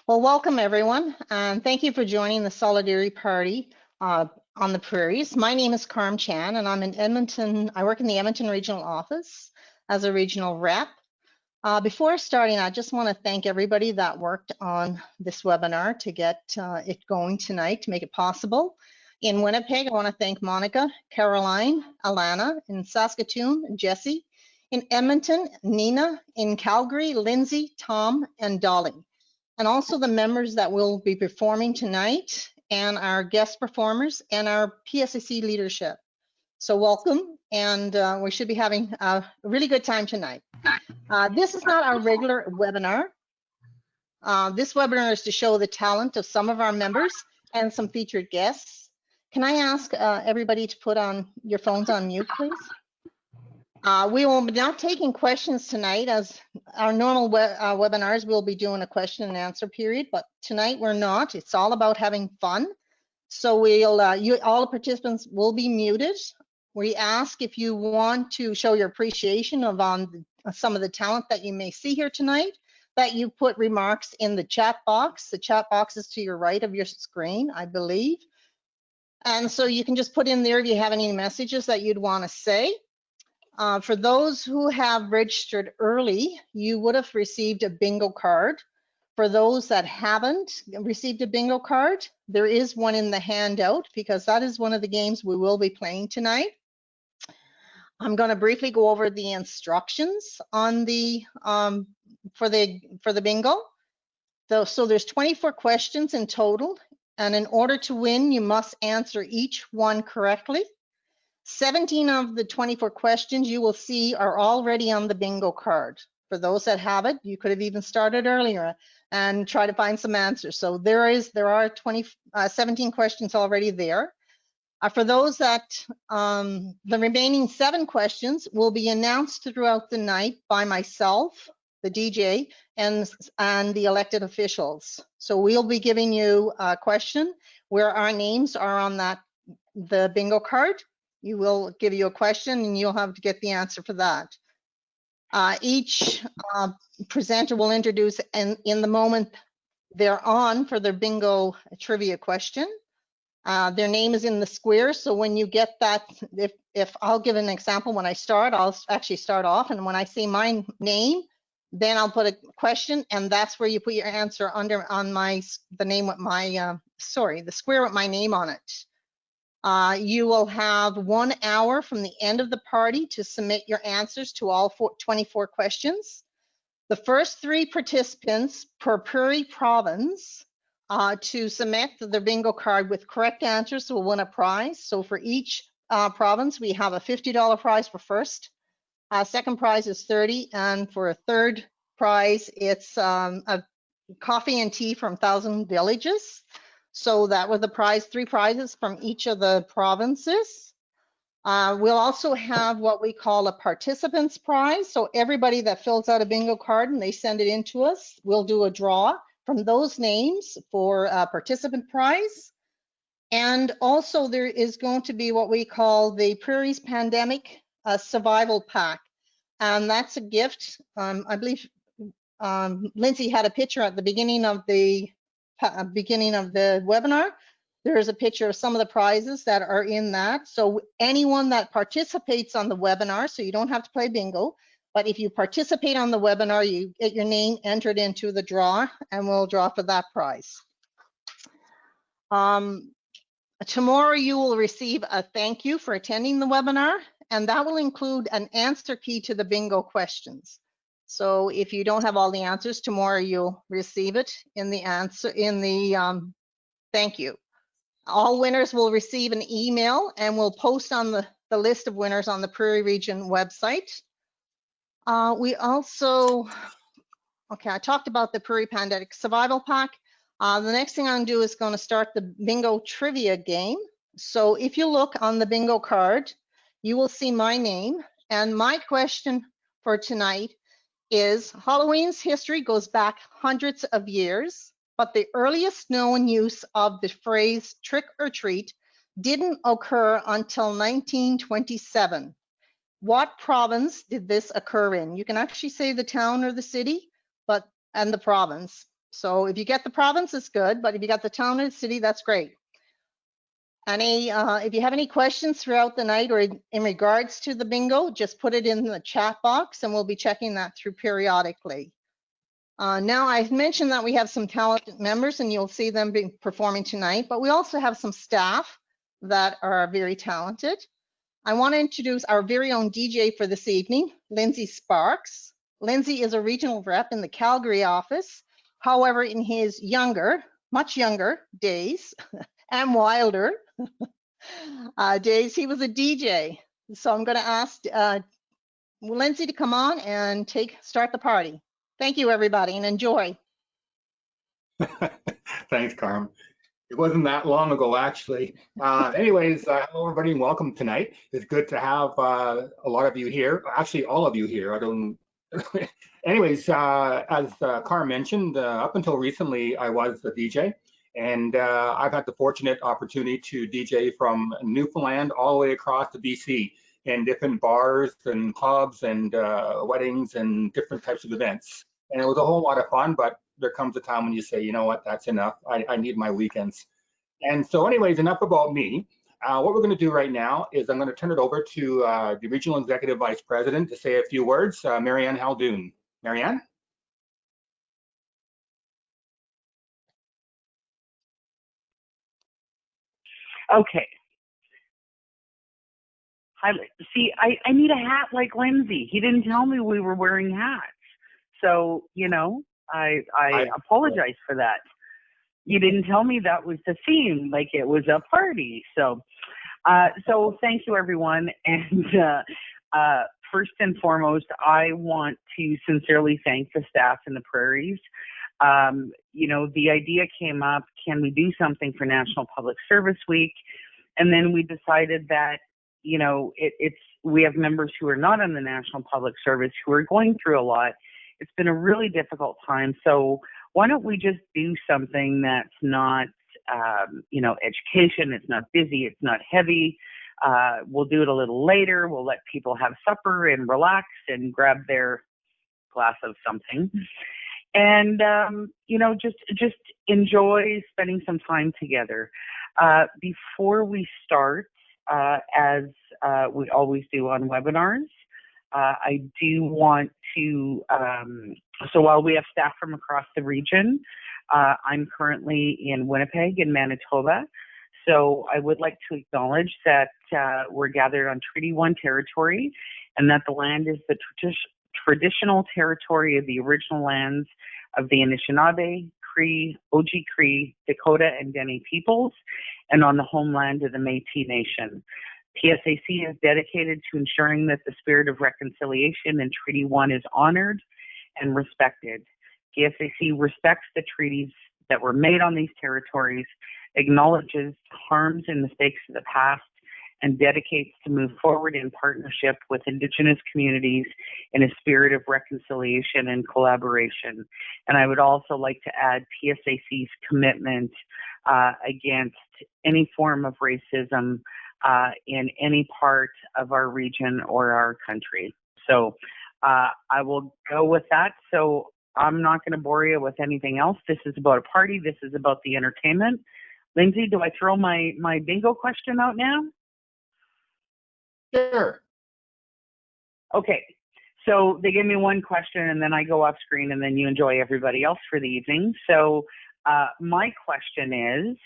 Well, welcome everyone, and thank you for joining the Solidarity Party on the Prairies. My name is Carm Chan, and I'm in Edmonton. I work in the Edmonton Regional Office as a regional rep. Before starting, I just want to thank everybody that worked on this webinar to get it going tonight, to make it possible. In Winnipeg, I want to thank Monica, Caroline, Alana, in Saskatoon, Jesse, in Edmonton, Nina, in Calgary, Lindsay, Tom, and Dolly. And also the members that will be performing tonight, and our guest performers, and our PSAC leadership. So welcome, and we should be having a really good time tonight. This is not our regular webinar. This webinar is to show the talent of some of our members and some featured guests. Can I ask everybody to put on your phones on mute, please? We will be not taking questions tonight. As our normal webinars, we'll be doing a question and answer period, but tonight we're not. It's all about having fun. So we'll, all the participants will be muted. We ask if you want to show your appreciation of some of the talent that you may see here tonight, that you put remarks in the chat box. The chat box is to your right of your screen, I believe. And so you can just put in there if you have any messages that you'd want to say. For those who have registered early, you would have received a bingo card. For those that haven't received a bingo card, there is one in the handout because that is one of the games we will be playing tonight. I'm going to briefly go over the instructions on the for the bingo. So there's 24 questions in total, and in order to win, you must answer each one correctly. 17 of the 24 questions you will see are already on the bingo card. For those that have it, you could have even started earlier and try to find some answers. So there are 17 questions already there. For those that, the remaining 7 questions will be announced throughout the night by myself, the DJ, and the elected officials. So we'll be giving you a question where our names are on the bingo card. You will give you a question and you'll have to get the answer for that. Each presenter will introduce in the moment they're on for their bingo trivia question. Their name is in the square, so when you get that, if I'll give an example, when I start, I'll actually start off, and when I say my name, then I'll put a question, and that's where you put your answer under on the name with my the square with my name on it. You will have 1 hour from the end of the party to submit your answers to all 24 questions. The first 3 participants per Prairie province to submit their bingo card with correct answers will win a prize. So for each province, we have a $50 prize for first. Second prize is $30, and for a third prize, it's a coffee and tea from 1,000 Villages. So that was the prize, 3 prizes from each of the provinces. We'll also have what we call a participants prize. So everybody that fills out a bingo card and they send it in to us, we'll do a draw from those names for a participant prize. And also there is going to be what we call the Prairies Pandemic Survival Pack. And that's a gift. I believe Lindsay had a picture at the beginning of the webinar. There is a picture of some of the prizes that are in that. So anyone that participates on the webinar, so you don't have to play bingo, but if you participate on the webinar, you get your name entered into the draw, and we'll draw for that prize. Tomorrow you will receive a thank you for attending the webinar, and that will include an answer key to the bingo questions. So if you don't have all the answers, tomorrow you'll receive it in the thank you. All winners will receive an email, and we'll post on the list of winners on the Prairie Region website. We also, I talked about the Prairie Pandemic Survival Pack. The next thing I'm going to do is going to start the bingo trivia game. So if you look on the bingo card, you will see my name, and my question for tonight is Halloween's history goes back hundreds of years, but the earliest known use of the phrase trick or treat didn't occur until 1927. What province did this occur in? You can actually say the town or the city, and the province. So if you get the province, it's good, but if you got the town or the city, that's great. If you have any questions throughout the night or in regards to the bingo, just put it in the chat box and we'll be checking that through periodically. Now, I've mentioned that we have some talented members and you'll see them performing tonight, but we also have some staff that are very talented. I want to introduce our very own DJ for this evening, Lindsay Sparks. Lindsay is a regional rep in the Calgary office. However, in his much younger days and wilder days, he was a DJ. So I'm going to ask Lindsay to come on and start the party. Thank you, everybody, and enjoy. Thanks, Carm. It wasn't that long ago, actually. Anyways, hello, everybody, and welcome tonight. It's good to have a lot of you here. Actually, all of you here. I don't. Anyways, as Carm mentioned, up until recently, I was a DJ, and I've had the fortunate opportunity to DJ from Newfoundland all the way across to BC in different bars and clubs and weddings and different types of events. And it was a whole lot of fun, but there comes a time when you say, you know what, that's enough. I need my weekends. And so anyways, enough about me. What we're going to do right now is I'm going to turn it over to the Regional Executive Vice President to say a few words, Marianne Haldoon. Marianne? Okay. See, I need a hat like Lindsay. He didn't tell me we were wearing hats. So, you know, I apologize for that. You didn't tell me that was the theme, like it was a party. So thank you, everyone. And first and foremost, I want to sincerely thank the staff in the Prairies. You know, the idea came up, can we do something for National Public Service Week? And then we decided that, you know, we have members who are not on the National Public Service who are going through a lot. It's been a really difficult time. So why don't we just do something that's not, you know, education, it's not busy, it's not heavy. We'll do it a little later. We'll let people have supper and relax and grab their glass of something. And, you know, just enjoy spending some time together. Before we start, as we always do on webinars, I do want to, so while we have staff from across the region, I'm currently in Winnipeg in Manitoba. So I would like to acknowledge that we're gathered on Treaty 1 territory and that the land is the traditional territory of the original lands of the Anishinaabe, Cree, Oji-Cree, Dakota, and Dene peoples, and on the homeland of the Métis Nation. PSAC is dedicated to ensuring that the spirit of reconciliation in Treaty 1 is honored and respected. PSAC respects the treaties that were made on these territories, acknowledges harms and mistakes of the past, and dedicates to move forward in partnership with Indigenous communities in a spirit of reconciliation and collaboration. And I would also like to add PSAC's commitment against any form of racism in any part of our region or our country. So I will go with that. So I'm not going to bore you with anything else. This is about a party. This is about the entertainment. Lindsay, do I throw my bingo question out now? Sure. Okay. So they give me one question and then I go off screen and then you enjoy everybody else for the evening. So my question is,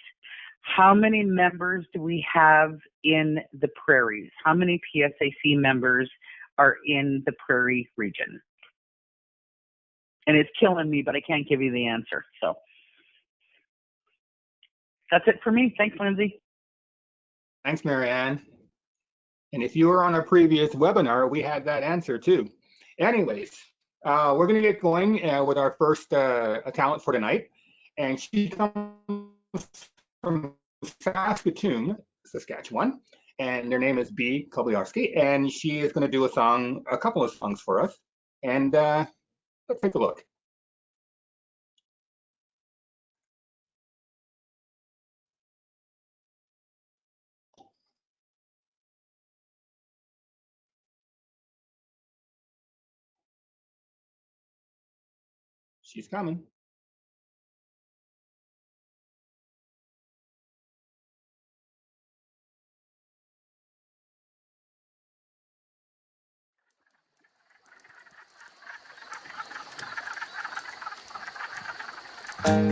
how many members do we have in the Prairies? How many PSAC members are in the Prairie region? And it's killing me, but I can't give you the answer. So that's it for me. Thanks, Lindsay. Thanks, Marianne. And if you were on a previous webinar, we had that answer too. Anyways, we're going to get going with our first talent for tonight. And she comes from Saskatoon, Saskatchewan. And their name is B. Kobliarski. And she is going to do a couple of songs for us. And let's take a look. She's coming. Sitting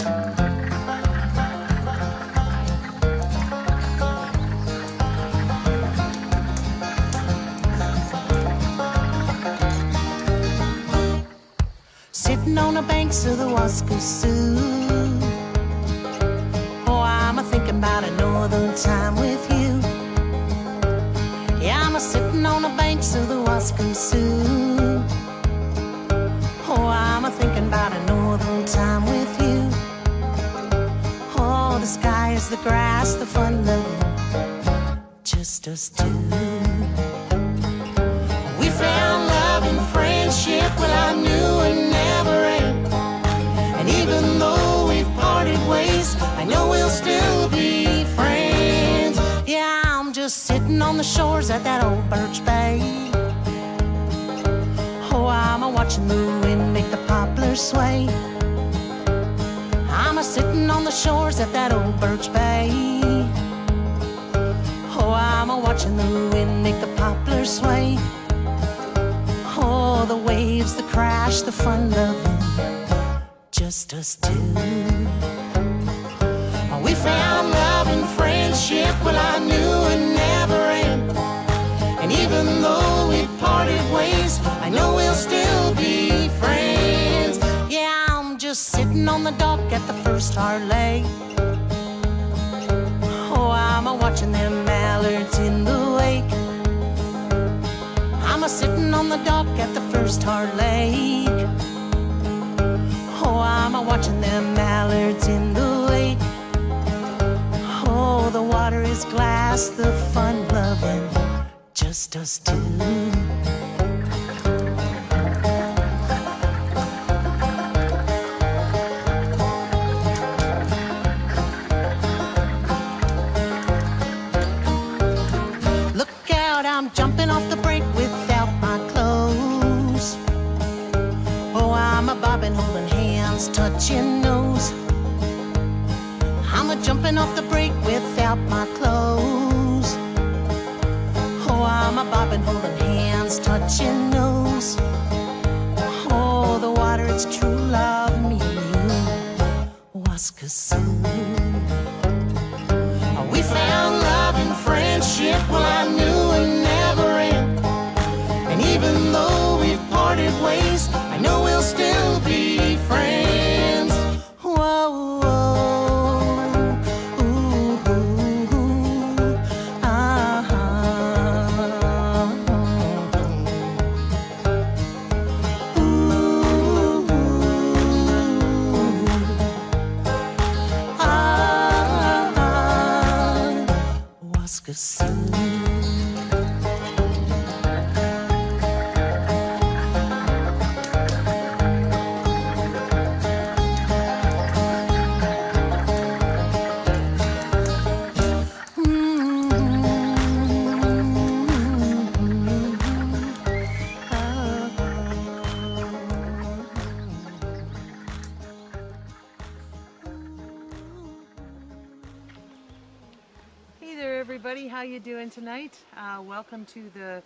on the banks of the Waskasoo. Oh, I'm a-thinking about a northern time with you. Yeah, I'm a-sitting on the banks of the Waskasoo. Oh, I'm a-thinking about a northern time with you. Oh, the sky is the grass, the fun loving, just us two. We found love and friendship, well, I knew it never end. And even though we've parted ways, I know we'll still be friends. Yeah, I'm just sitting on the shores at that old Birch Bay. Oh, I'm a-watching the wind make the poplars sway. I'm a-sitting on the shores at that old Birch Bay. Oh, I'm a-watching the wind make the poplars sway. Oh, the waves, the crash, the fun loving, just us two. Oh, we found love and friendship, well, I knew it never end. And even though we parted ways, I know we'll still be friends. Yeah, I'm just sitting on the dock at the first hard lay. Oh, I'm a-watching them mallards in the wake. I'm a-sitting on the dock at the first hard lake. Oh, I'm a-watching them mallards in the wake. Oh, the water is glass, the fun loving, just us two. Look out, I'm jumping off the break without my clothes. Oh, I'm a-bobbing, holding hands, touching nose. I'm a-jumping off the break without my clothes. Oh, I'm a-bobbing, holding hands, touching nose. Oh, the water, it's true love, me and you, Waskasoo. Oh, we found love and friendship, well, I knew it never end. And even though we've parted ways, I know we'll still be friends. Whoa, whoa, ooh, ooh, ooh, ah, ooh, Waskasoo. Hey there, everybody. How you doing tonight? Welcome to the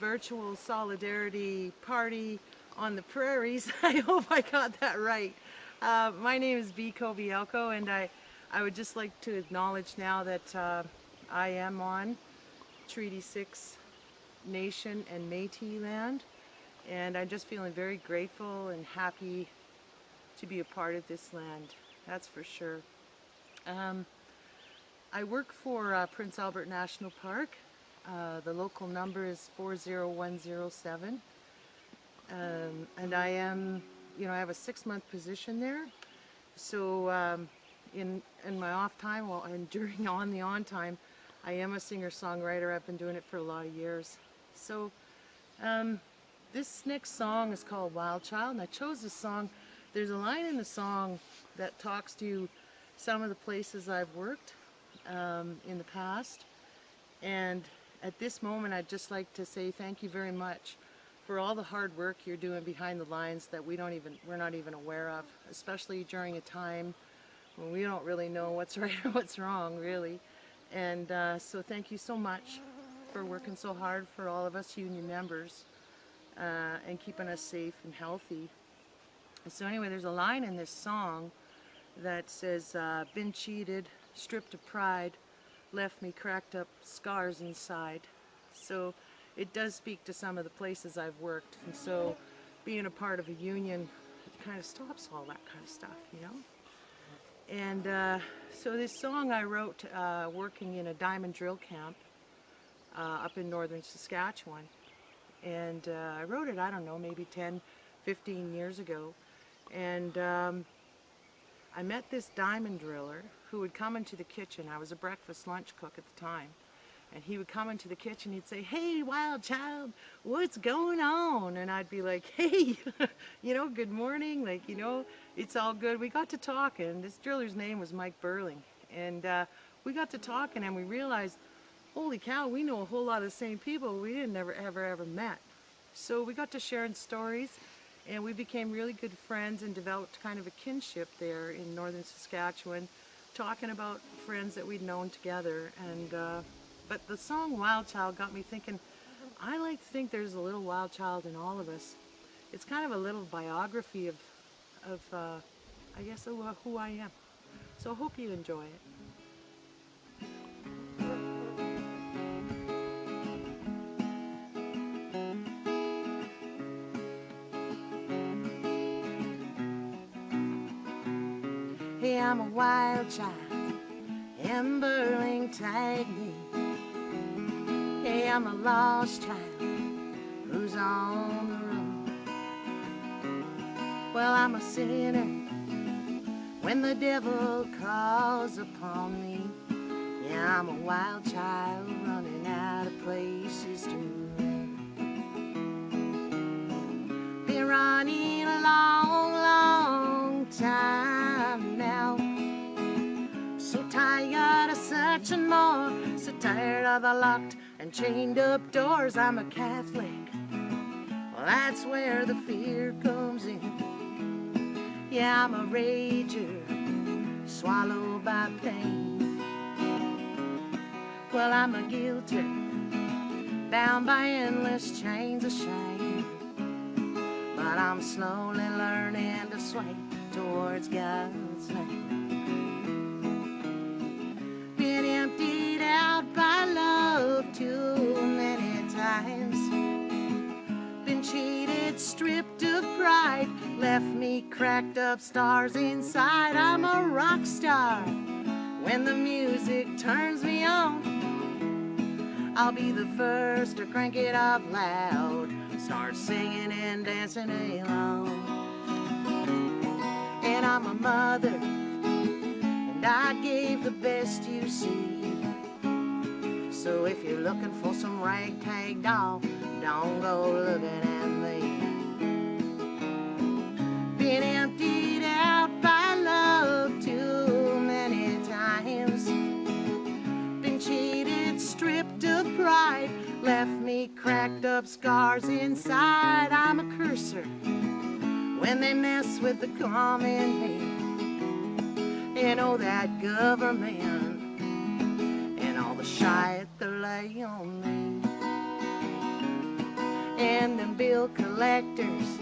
virtual solidarity party on the prairies. I hope I got that right. My name is B. Kobielko, and I would just like to acknowledge now that I am on Treaty 6 Nation and Métis land, and I'm just feeling very grateful and happy to be a part of this land. That's for sure. I work for Prince Albert National Park. The local number is 40107. And I am, I have a 6-month position there. So in my off time, and during on time, I am a singer-songwriter. I've been doing it for a lot of years. So this next song is called Wild Child, and I chose this song. There's a line in the song that talks to some of the places I've worked in the past, and at this moment I'd just like to say thank you very much for all the hard work you're doing behind the lines that we're not even aware of, especially during a time when we don't really know what's right or what's wrong, really. And so thank you so much for working so hard for all of us union members and keeping us safe and healthy. So anyway, there's a line in this song that says, been cheated, stripped of pride, left me cracked up scars inside. So it does speak to some of the places I've worked. And so being a part of a union kind of stops all that kind of stuff, you know? And so this song I wrote working in a diamond drill camp up in northern Saskatchewan. And I wrote it, I don't know, maybe 10, 15 years ago. And I met this diamond driller who would come into the kitchen. I was a breakfast lunch cook at the time. And he would come into the kitchen, he'd say, "Hey, wild child, what's going on?" And I'd be like, "Hey, you know, good morning, like, you know, it's all good." We got to talking. This driller's name was Mike Burling. And we got to talking and we realized, holy cow, we know a whole lot of the same people we didn't ever met. So we got to sharing stories and we became really good friends and developed kind of a kinship there in northern Saskatchewan, talking about friends that we'd known together. And but the song Wild Child got me thinking, I like to think there's a little wild child in all of us. It's kind of a little biography of I guess, of who I am. So I hope you enjoy it. Hey, I'm a wild child, and Burling tagged me. Hey, I'm a lost child who's on the run. Well, I'm a sinner when the devil calls upon me. Yeah, I'm a wild child running out of places to run. Been running a long time now. So tired of searching more, so tired of the locked and chained up doors. I'm a Catholic, well, that's where the fear comes in. Yeah, I'm a rager, swallowed by pain. Well, I'm a guilty, bound by endless chains of shame. But I'm slowly learning to sway towards God's name. Been emptied out by love too many times. Been cheated, stripped of pride, left me cracked up stars inside. I'm a rock star. When the music turns me on, I'll be the first to crank it up loud, start singing and dancing along. And I'm a mother, and I gave the best you see. So if you're looking for some ragtag doll, don't go looking at me. Been emptied out by love too many times. Been cheated, stripped of pride, left me cracked up scars inside. I'm a cursor when they mess with the common man. You know that government and all the shite they lay on me. And them bill collectors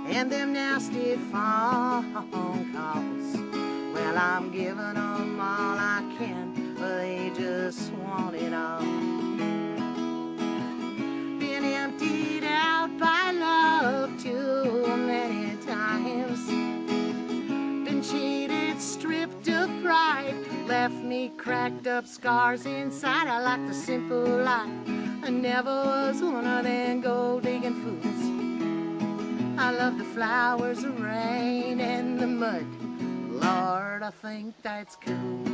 and them nasty phone calls. Well, I'm giving them all I can, but they just want it all. Been emptied out by love too many times. Been cheated, stripped of pride, left me cracked up scars inside. I like the simple life, I never was one of them gold digging fools. I love the flowers, the rain, and the mud. Lord, I think that's cool.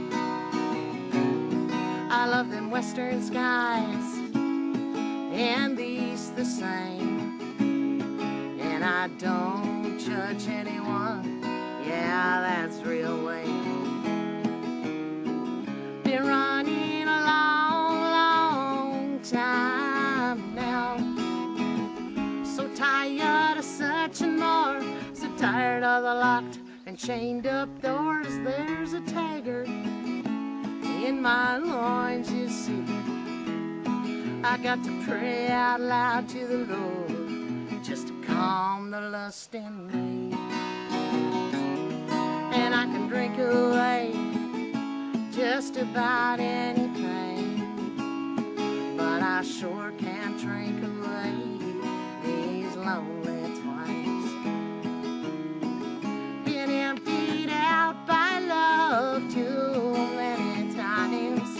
I love them western skies, and the east the same. And I don't judge anyone, yeah, that's real lame. Been running a long time now. So tired of searching more, so tired of the locked and chained up doors. There's a tiger in my loins, you see. I got to pray out loud to the Lord just to calm the lust in me. And and I can drink away just about any pain, but I sure can't drink away these lonely twains. Been emptied out by love too many times,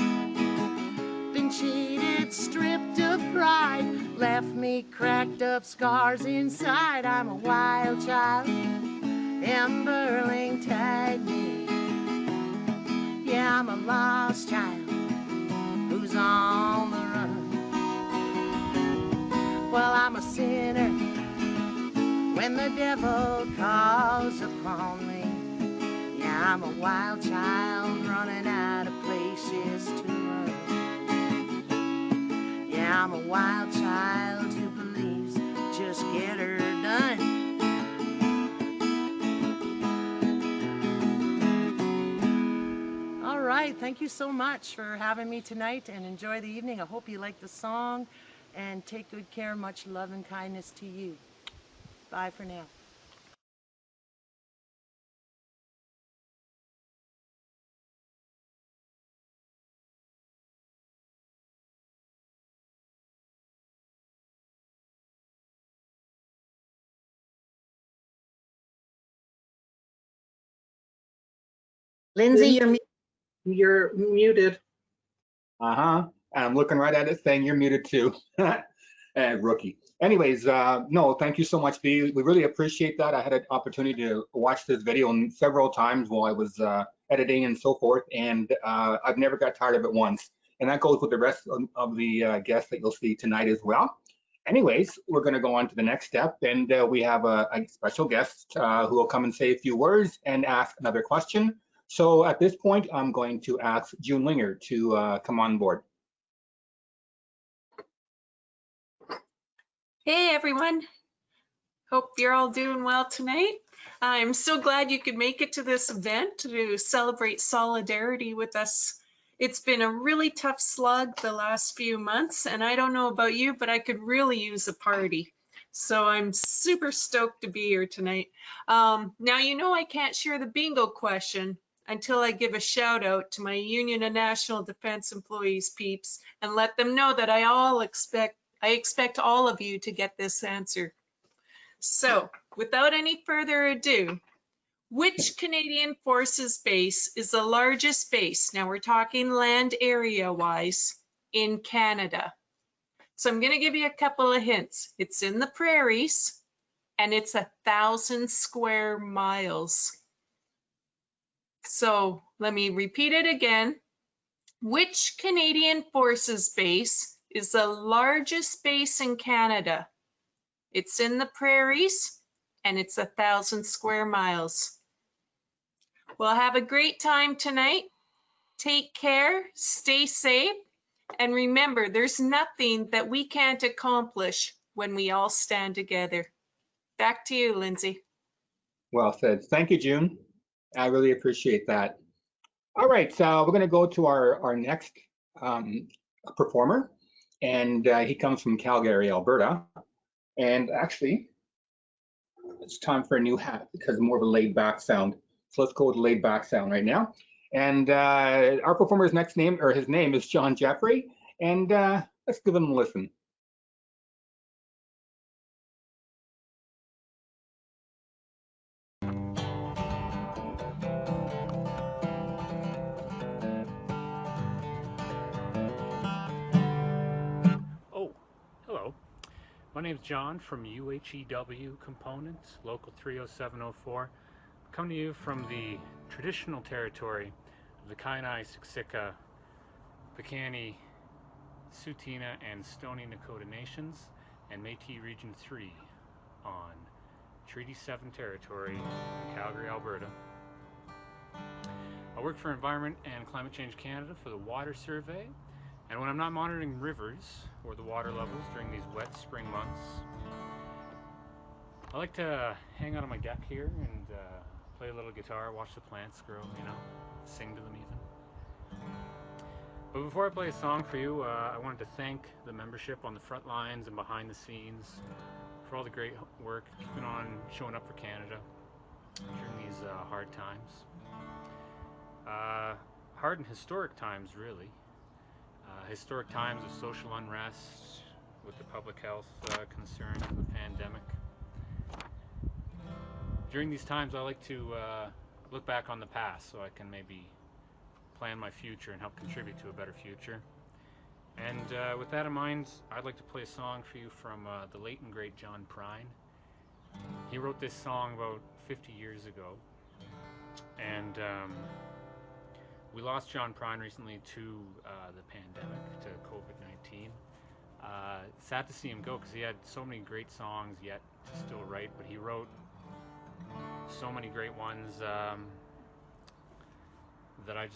been cheated, stripped of pride, left me cracked up scars inside. I'm a wild child in Burlington. Yeah, I'm a lost child who's on the run. Well, I'm a sinner when the devil calls upon me. Yeah, I'm a wild child running out of places to run. Yeah, I'm a wild child who believes just get her done. All right, thank you so much for having me tonight, and enjoy the evening. I hope you like the song, and take good care. Much love and kindness to you. Bye for now. Lindsay, You're muted. Uh-huh. I'm looking right at it saying you're muted too. Rookie. Anyways, no, thank you so much, B. We really appreciate that. I had an opportunity to watch this video several times while I was editing and so forth, and I've never got tired of it once. And that goes with the rest of the guests that you'll see tonight as well. Anyways, we're going to go on to the next step, and we have a special guest who will come and say a few words and ask another question. So at this point, I'm going to ask June Linger to come on board. Hey everyone, hope you're all doing well tonight. I'm so glad you could make it to this event to celebrate solidarity with us. It's been a really tough slug the last few months, and I don't know about you, but I could really use a party. So I'm super stoked to be here tonight. Now, you know I can't share the bingo question until I give a shout out to my Union of National Defense Employees peeps and let them know that I expect all of you to get this answer. So, without any further ado, which Canadian Forces base is the largest base? Now we're talking land area wise in Canada. So I'm going to give you a couple of hints. It's in the Prairies and it's 1,000 square miles. So let me repeat it again. Which Canadian Forces base is the largest base in Canada? It's in the Prairies and it's 1,000 square miles. Well, have a great time tonight. Take care, stay safe, and remember, there's nothing that we can't accomplish when we all stand together. Back to you, Lindsay. Well said. Thank you, June. I really appreciate that. All right, so we're going to go to our next performer, and he comes from Calgary, Alberta. And actually, it's time for a new hat because more of a laid-back sound. So let's go with laid-back sound right now. And our performer's next name, or his name, is John Jeffery. And let's give him a listen. Oh, hello. My name's John from UHEW Components, Local 30704. I'm coming to you from the traditional territory of the Kainai, Siksika, Piikani, Tsuut'ina, and Stoney Nakoda Nations, and Métis Region 3 on Treaty 7 territory in Calgary, Alberta. I work for Environment and Climate Change Canada for the Water Survey, and when I'm not monitoring rivers or the water levels during these wet spring months, I like to hang out on my deck here and play a little guitar, watch the plants grow, you know, sing to them even. But before I play a song for you, I wanted to thank the membership on the front lines and behind the scenes for all the great work, keeping on showing up for Canada. during these hard times. Hard and historic times, really. Historic times of social unrest with the public health concerns of the pandemic. During these times, I like to look back on the past so I can maybe plan my future and help contribute to a better future. And with that in mind, I'd like to play a song for you from the late and great John Prine. He wrote this song about 50 years ago, and we lost John Prine recently to the pandemic, to COVID-19. Sad to see him go because he had so many great songs yet to still write, but he wrote so many great ones that I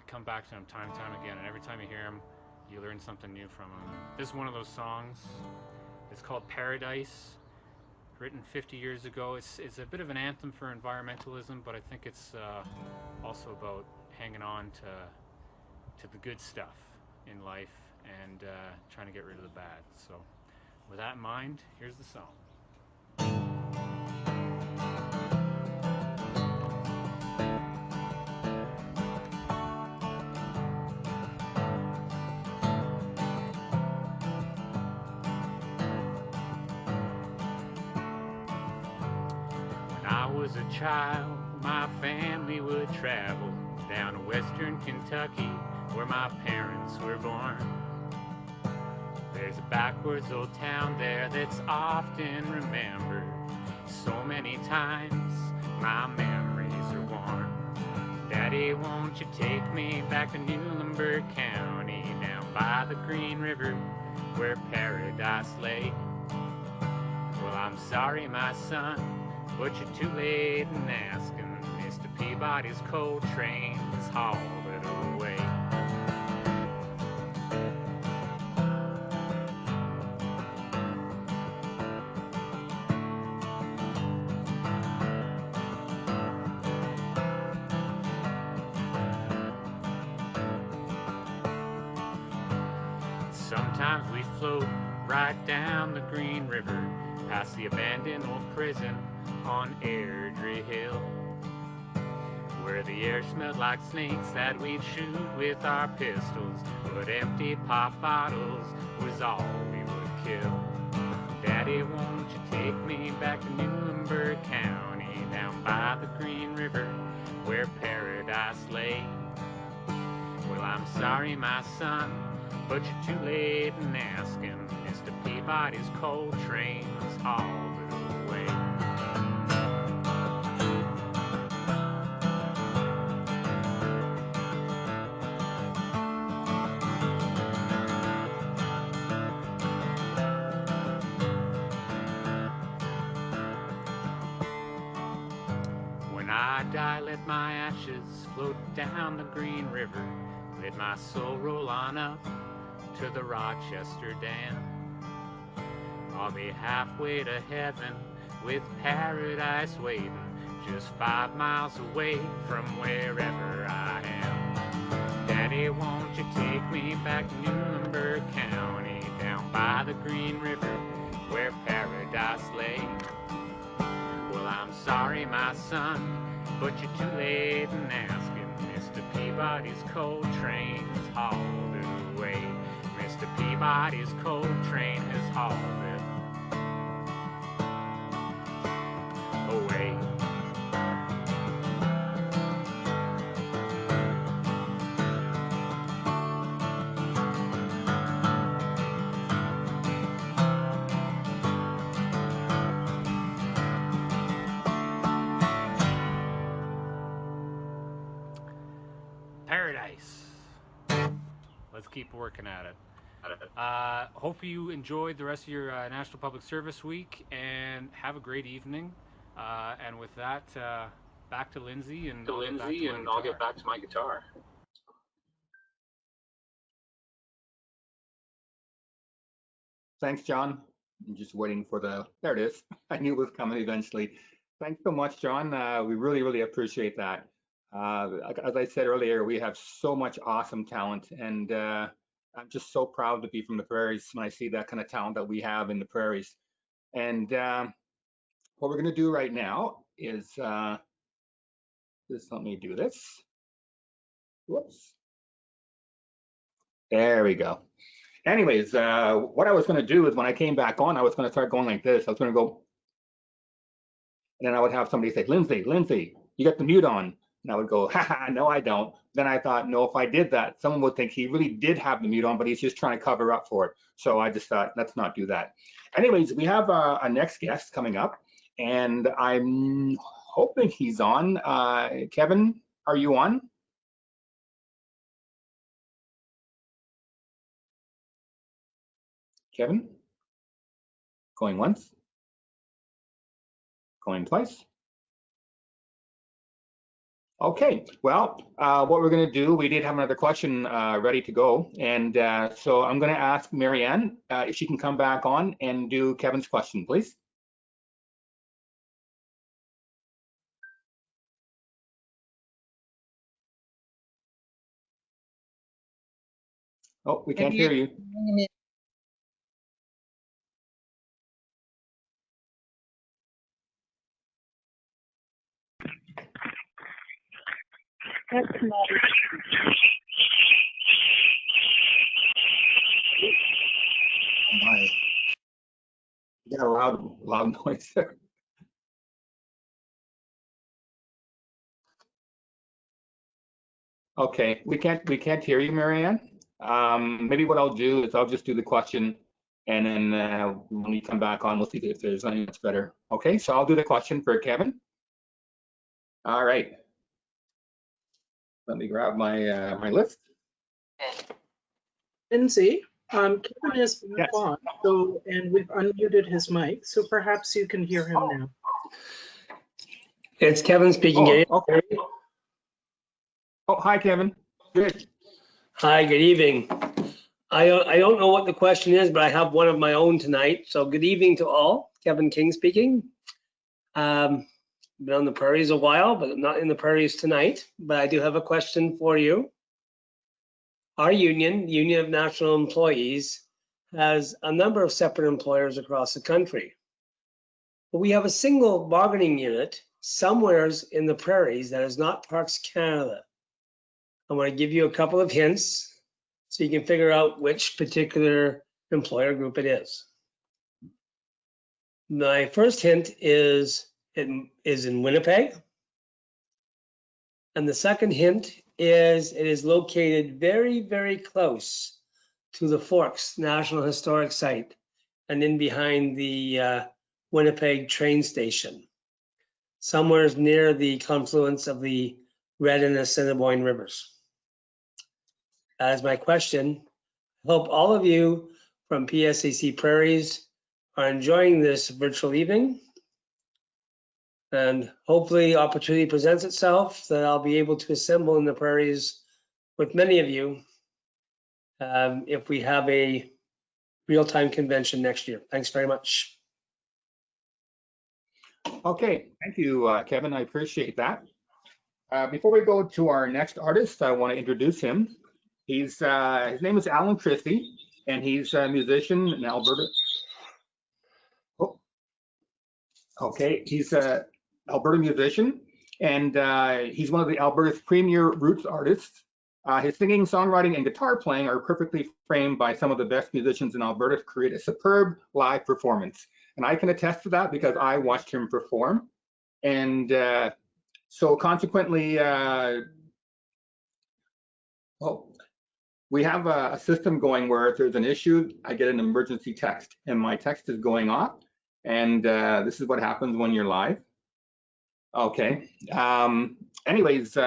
come back to him time and time again, and every time you hear him, you learn something new from him. This is one of those songs. It's called Paradise, written 50 years ago. It's a bit of an anthem for environmentalism, but I think it's also about hanging on to the good stuff in life and trying to get rid of the bad. So with that in mind, here's the song. Was a child, my family would travel down to western Kentucky where my parents were born. There's a backwards old town there that's often remembered. So many times my memories are worn. Daddy, won't you take me back to Newlenburg County, down by the Green River where paradise lay? Well, I'm sorry, my son, but you're too late in asking. Mr. Peabody's coal train has hauled it away. Sometimes we float right down the Green River, past the abandoned old prison on Airdrie Hill, where the air smelled like snakes that we'd shoot with our pistols, but empty pop bottles was all we would kill. Daddy, won't you take me back to Newlenburg County, down by the Green River where paradise lay? Well, I'm sorry, my son, but you're too late in asking. Mr. Peabody's coal train has hauled it away. When I die, let my ashes float down the Green River. Let my soul roll on up to the Rochester Dam. I'll be halfway to heaven with paradise waiting, just 5 miles away from wherever I am. Daddy, won't you take me back to Newlenburg County, down by the Green River where paradise lay? Well, I'm sorry, my son, but you're too late in asking. Mr. Peabody's coal train has hauled it away. Mr. Peabody's coal train has hauled it away. Paradise. Let's keep working at it. Hope you enjoyed the rest of your National Public Service Week and have a great evening. And with that, back to Lindsay, and I'll get back to my guitar. Thanks, John. I'm just waiting for there it is. I knew it was coming eventually. Thanks so much, John. We really, really appreciate that. As I said earlier, we have so much awesome talent, and I'm just so proud to be from the Prairies when I see that kind of talent that we have in the Prairies. And what we're going to do right now is, just let me do this. Whoops. There we go. Anyways, what I was going to do is when I came back on, I was going to start going like this. I was going to go, and then I would have somebody say, Lindsay, you got the mute on. And I would go, haha, no, I don't. Then I thought, no, if I did that, someone would think he really did have the mute on, but he's just trying to cover up for it. So I just thought, let's not do that. Anyways, we have a next guest coming up, and I'm hoping he's on. Kevin, are you on? Kevin? Going once? Going twice? Okay, well, what we're going to do, we did have another question ready to go. And so I'm going to ask Marianne if she can come back on and do Kevin's question, please. Oh, we can't hear you. That's not. My, you got a loud noise there. Okay, we can't hear you, Marianne. Maybe what I'll do is I'll just do the question, and then when we come back on, we'll see if there's anything that's better. Okay, so I'll do the question for Kevin. All right. Let me grab my my list. Lindsay, Kevin is Yes. on, so, and we've unmuted his mic, so perhaps you can hear him now. It's Kevin speaking. Oh, okay. Oh, hi, Kevin. Good. Hi, good evening. I don't know what the question is, but I have one of my own tonight. So good evening to all. Kevin King speaking. Been on the prairies a while, but not in the prairies tonight. But I do have a question for you. Our union, the Union of National Employees, has a number of separate employers across the country. But we have a single bargaining unit somewheres in the prairies that is not Parks Canada. I'm going to give you a couple of hints so you can figure out which particular employer group it is. My first hint is it is in Winnipeg. And the second hint is it is located very, very close to the Forks National Historic Site and in behind the Winnipeg train station, somewhere near the confluence of the Red and Assiniboine rivers. That is my question. I hope all of you from PSAC Prairies are enjoying this virtual evening. And hopefully opportunity presents itself that I'll be able to assemble in the prairies with many of you if we have a real-time convention next year. Thanks very much. Okay, thank you, Kevin. I appreciate that. Before we go to our next artist, I want to introduce him. He's his name is Alan Christie, and he's a musician in Alberta. Oh, okay, he's a Alberta musician, and he's one of the Alberta's premier roots artists. His singing, songwriting, and guitar playing are perfectly framed by some of the best musicians in Alberta to create a superb live performance. And I can attest to that because I watched him perform. And so consequently, we have a system going where if there's an issue, I get an emergency text, and my text is going off. And this is what happens when you're live. Okay. Anyways,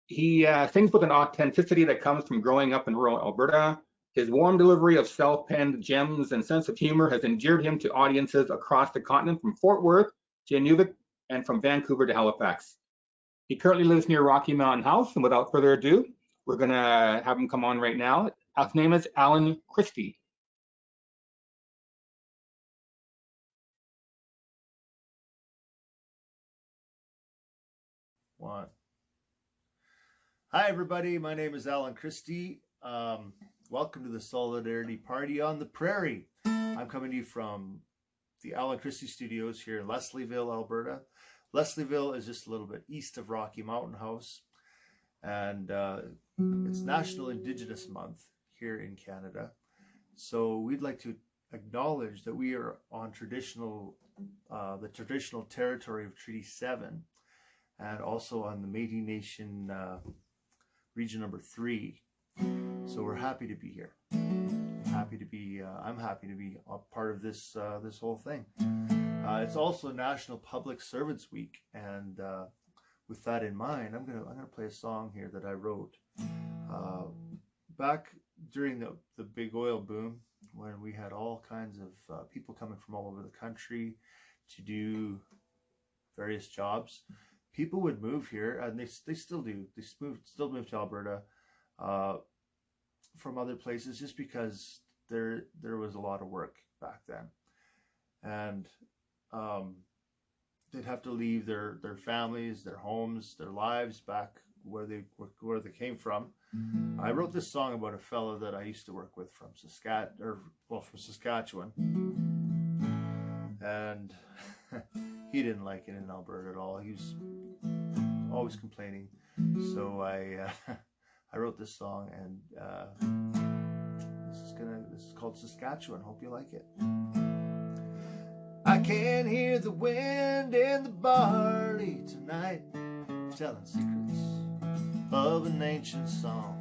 he sings with an authenticity that comes from growing up in rural Alberta. His warm delivery of self-penned gems and sense of humor has endeared him to audiences across the continent, from Fort Worth to Inuvik and from Vancouver to Halifax. He currently lives near Rocky Mountain House, and without further ado, we're gonna have him come on right now. His name is Alan Christie. One. Hi, everybody. My name is Alan Christie. Welcome to the Solidarity Party on the Prairie. I'm coming to you from the Alan Christie Studios here in Leslieville, Alberta. Leslieville is just a little bit east of Rocky Mountain House, and it's National Indigenous Month here in Canada. So we'd like to acknowledge that we are on the traditional territory of Treaty 7, and also on the Métis Nation Region number 3. So we're happy to be here. I'm happy to be a part of this this whole thing. It's also National Public Servants Week, and with that in mind, I'm gonna play a song here that I wrote back during the big oil boom, when we had all kinds of people coming from all over the country to do various jobs. People would move here, and they still do. They still move to Alberta from other places, just because there was a lot of work back then, and they'd have to leave their families, their homes, their lives back where they came from. I wrote this song about a fellow that I used to work with from Saskatchewan, and he didn't like it in Alberta at all. He was always complaining. So I wrote this song, and this is called Saskatchewan. Hope you like it. I can hear the wind in the barley tonight, telling secrets of an ancient song,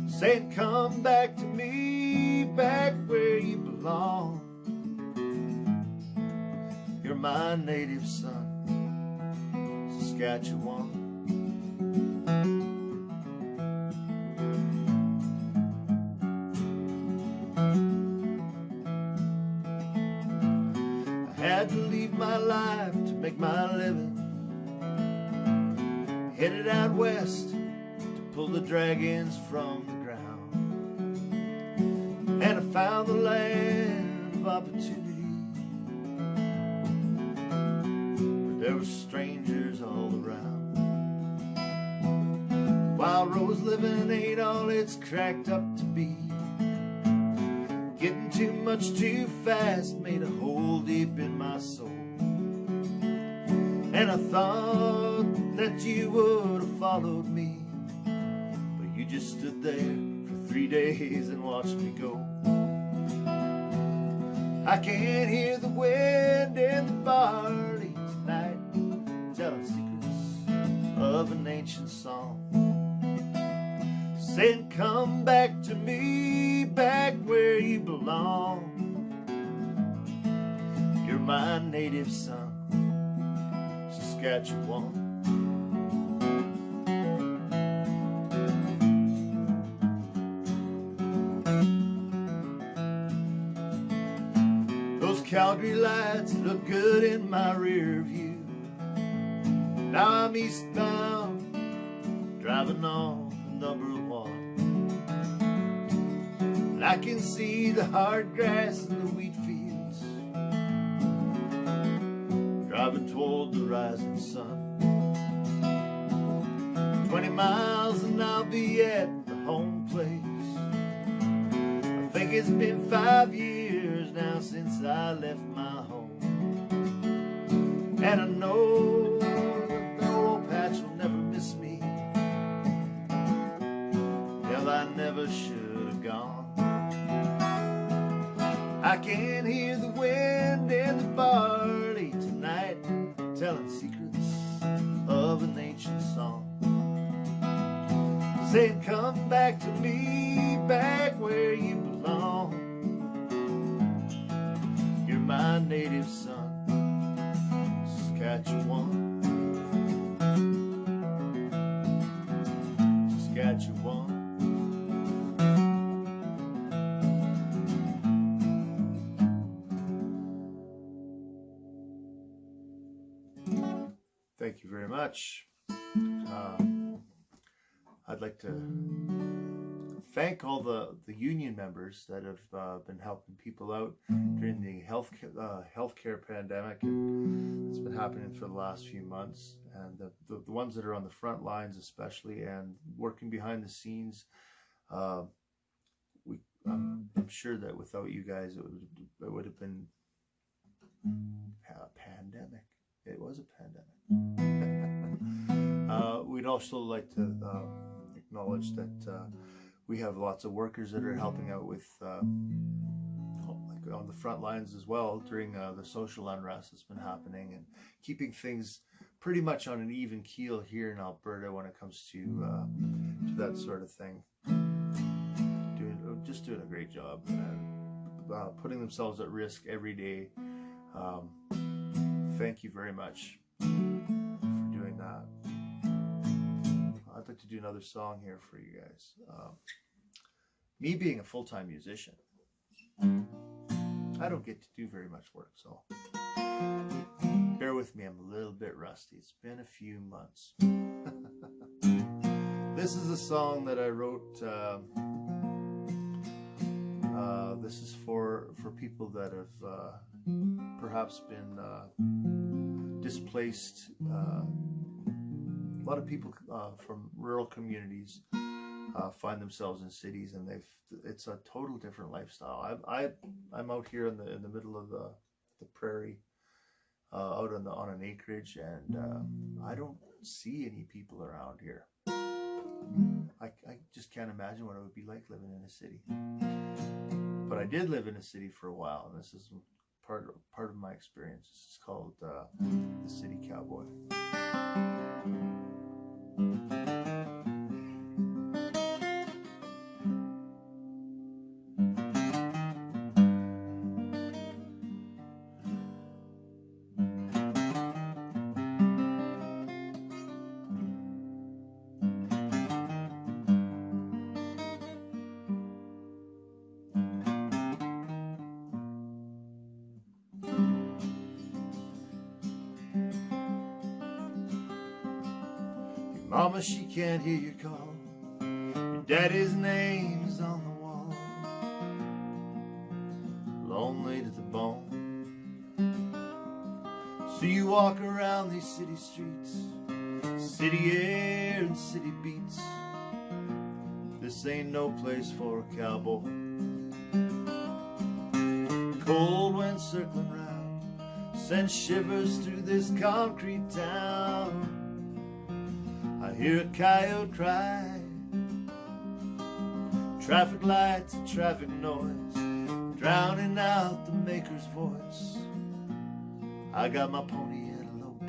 saying, come back to me, back where you belong. You're my native son, Saskatchewan. I had to leave my life to make my living, headed out west to pull the dragons from the ground, and I found the land of opportunity, but there were strangers all around. Wild rose living ain't all it's cracked up to be. Getting too much too fast made a hole deep in my soul, and I thought that you would have followed me, but you just stood there for 3 days and watched me go. I can't hear the wind in the barley tonight, telling secrets of an ancient song, saying, come back to me, back where you belong. You're my native son, Saskatchewan. Those Calgary lights look good in my rear view. Now I'm eastbound, driving on number 1, and I can see the hard grass and the wheat fields, driving toward the rising sun. 20 miles and I'll be at the home place. I think it's been 5 years now since I left my home, and I know that the old patch will never miss me. Hell, I never should have gone. I can hear the wind in the barley tonight, telling secrets of an ancient song, saying, come back to me, back where you belong. You're my native son, Saskatchewan. Saskatchewan. Thank you very much. I'd like to thank all the union members that have been helping people out during the healthcare pandemic that's been happening for the last few months, and the ones that are on the front lines especially, and working behind the scenes. I'm sure that without you guys, it would have been a pandemic. It was a pandemic. We'd also like to acknowledge that we have lots of workers that are helping out with like on the front lines as well during the social unrest that's been happening, and keeping things pretty much on an even keel here in Alberta when it comes to that sort of thing. Just doing a great job, and putting themselves at risk every day. Thank you very much for doing that. I'd like to do another song here for you guys. Me being a full-time musician, I don't get to do very much work, so bear with me, I'm a little bit rusty. It's been a few months. This is a song that I wrote. This is for people that have perhaps been displaced. A lot of people from rural communities find themselves in cities, and it's a total different lifestyle. I'm out here in the middle of the prairie, out on an acreage, and I don't see any people around here. I just can't imagine what it would be like living in a city. But I did live in a city for a while, and this is part of my experience. This is called The City Cowboy. Mama, she can't hear your call. Your daddy's name is on the wall. Lonely to the bone. So you walk around these city streets, city air and city beats. This ain't no place for a cowboy. Cold wind circling round sends shivers through this concrete town. I hear a coyote cry, traffic lights and traffic noise, drowning out the maker's voice. I got my pony at a lope.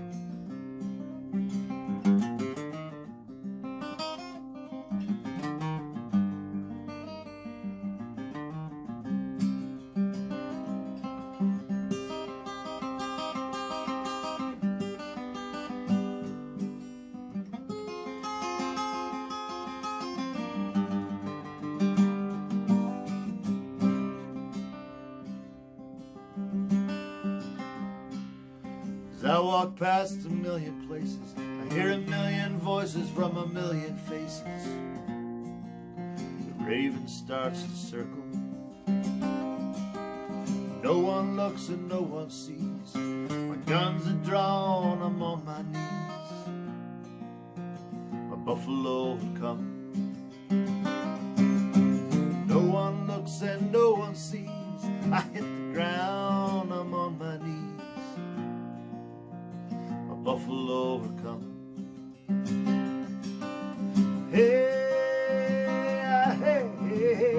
As I walk past a million places, I hear a million voices from a million faces. The raven starts to circle. No one looks and no one sees. My guns are drawn, I'm on my knees. My buffalo will come. No one looks and no one sees. I hit the ground, I'm on my knees. Buffalo overcome. Hey, hey, hey, hey,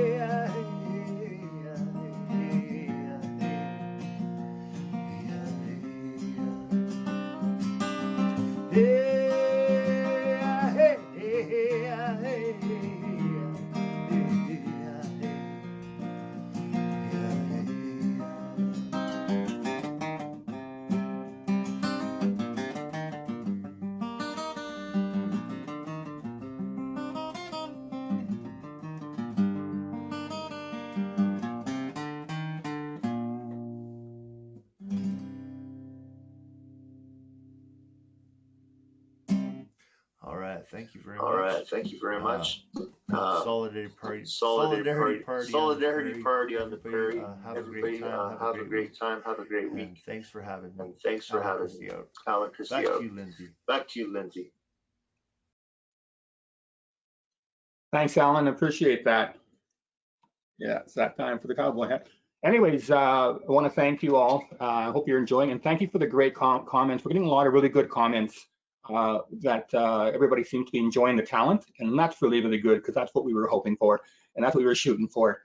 All right, thank you very much. All right, thank you very much. Solidarity party on the prairie. Have a great time. Have a great time. Have a great week. And thanks for having me. And thanks for having me. Alan Christie Back out. to you, Lindsay. Back to you, Lindsay. Thanks, Alan. Appreciate that. Yeah, it's that time for the cowboy hat. Anyways, I want to thank you all. I hope you're enjoying, and thank you for the great comments. We're getting a lot of really good comments that everybody seems to be enjoying the talent, and that's really, really good because that's what we were hoping for, and that's what we were shooting for.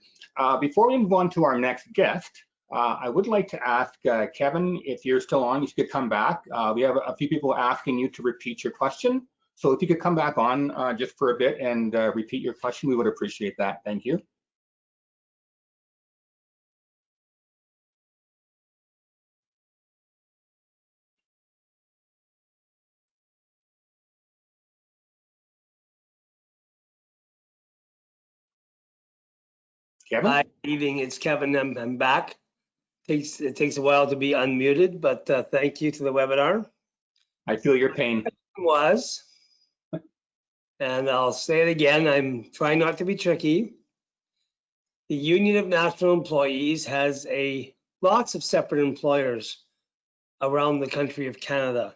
Before we move on to our next guest, I would like to ask Kevin, if you're still on, you could come back. We have a few people asking you to repeat your question. So if you could come back on just for a bit and repeat your question, we would appreciate that. Thank you. Kevin? Hi, evening. It's Kevin. I'm back. It takes a while to be unmuted, but thank you to the webinar. I feel your pain. Was, and I'll say it again, I'm trying not to be tricky. The Union of National Employees has lots of separate employers around the country of Canada.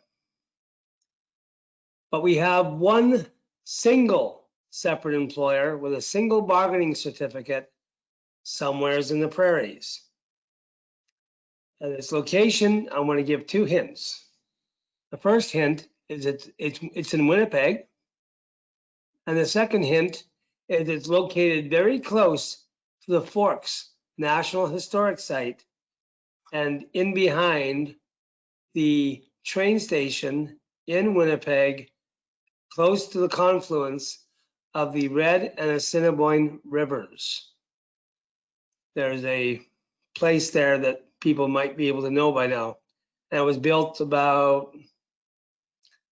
But we have one single separate employer with a single bargaining certificate somewheres in the Prairies. And its location, I want to give 2 hints. The first hint is it's in Winnipeg. And the second hint is it's located very close to the Forks National Historic Site and in behind the train station in Winnipeg, close to the confluence of the Red and Assiniboine rivers. There's a place there that people might be able to know by now. And it was built about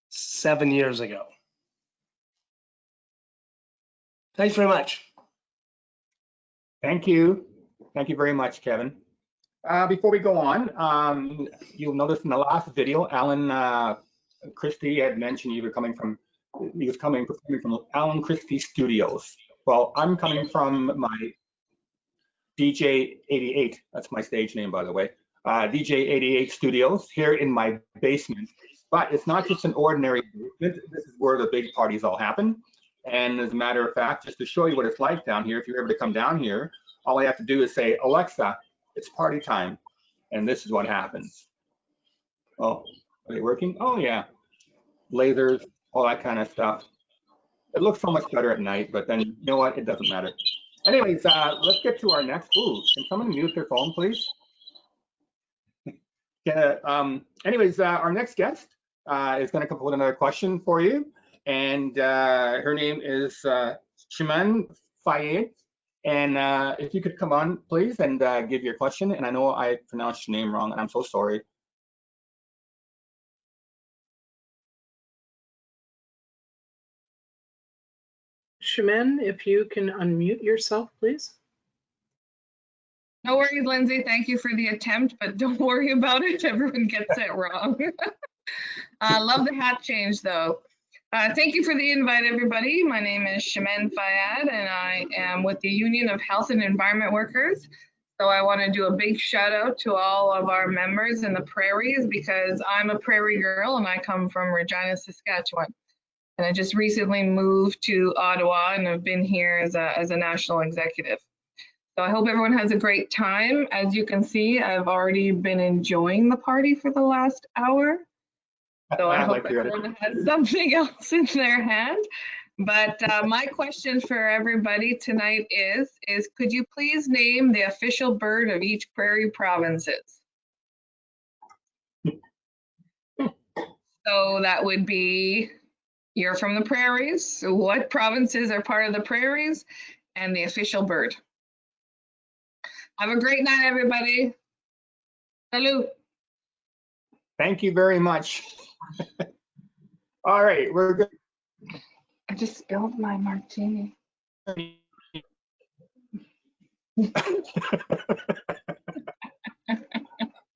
7 years ago. Thanks very much. Thank you. Thank you very much, Kevin. Before we go on, you'll notice in the last video, Alan Christie had mentioned he was coming from Alan Christie Studios. Well, I'm coming from my DJ 88. That's my stage name, by the way. DJ 88 Studios here in my basement. But it's not just an ordinary basement. This is where the big parties all happen. And as a matter of fact, just to show you what it's like down here, if you're able to come down here, all I have to do is say, Alexa, it's party time. And this is what happens. Oh, are they working? Oh, yeah. Lasers, all that kind of stuff. It looks so much better at night, but then you know what? It doesn't matter. Anyways, let's get to our next. Ooh, can someone mute their phone, please? Anyways, our next guest is going to come up with another question for you. And her name is Shiman Fayed. And if you could come on, please, and give your question. And I know I pronounced your name wrong, and I'm so sorry. Shimen, if you can unmute yourself, please. No worries, Lindsay. Thank you for the attempt, but don't worry about it. Everyone gets it wrong. Love the hat change, though. Thank you for the invite, everybody. My name is Shimen Fayed, and I am with the Union of Health and Environment Workers. So I want to do a big shout out to all of our members in the Prairies because I'm a Prairie girl and I come from Regina, Saskatchewan. And I just recently moved to Ottawa and I've been here as a national executive. So I hope everyone has a great time. As you can see, I've already been enjoying the party for the last hour. So I hope everyone has something else in their hand. But my question for everybody tonight is could you please name the official bird of each prairie provinces? So that would be, you're from the Prairies. So what provinces are part of the Prairies and the official bird? Have a great night, everybody. Salud. Thank you very much. All right, we're good. I just spilled my martini.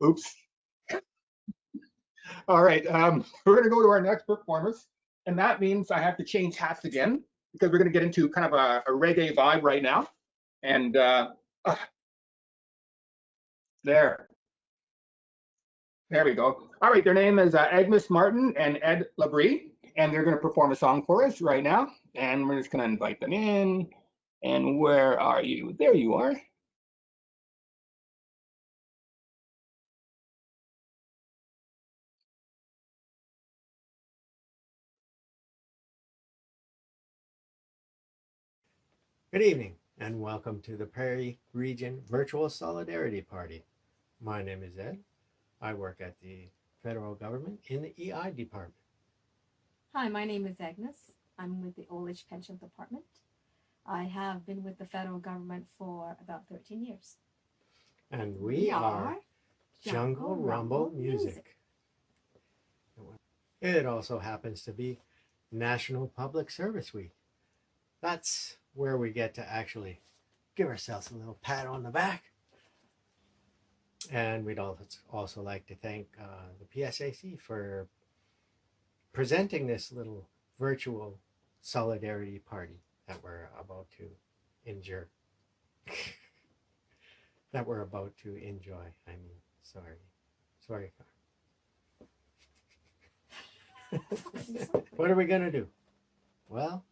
Oops. All right, we're going to go to our next performers, and that means I have to change hats again because we're going to get into kind of a reggae vibe right now. And there we go. All right, their name is Agnes Martin and Ed Labrie, and they're going to perform a song for us right now. And we're just going to invite them in. And where are you? There you are. Good evening and welcome to the Prairie Region Virtual Solidarity Party. My name is Ed. I work at the federal government in the EI department. Hi, my name is Agnes. I'm with the Old Age Pension Department. I have been with the federal government for about 13 years. And we are Jungle Rumble Music. It also happens to be National Public Service Week. That's where we get to actually give ourselves a little pat on the back. And we'd also like to thank the PSAC for presenting this little virtual solidarity party that we're about to enjoy. I mean, sorry. What are we going to do? Well,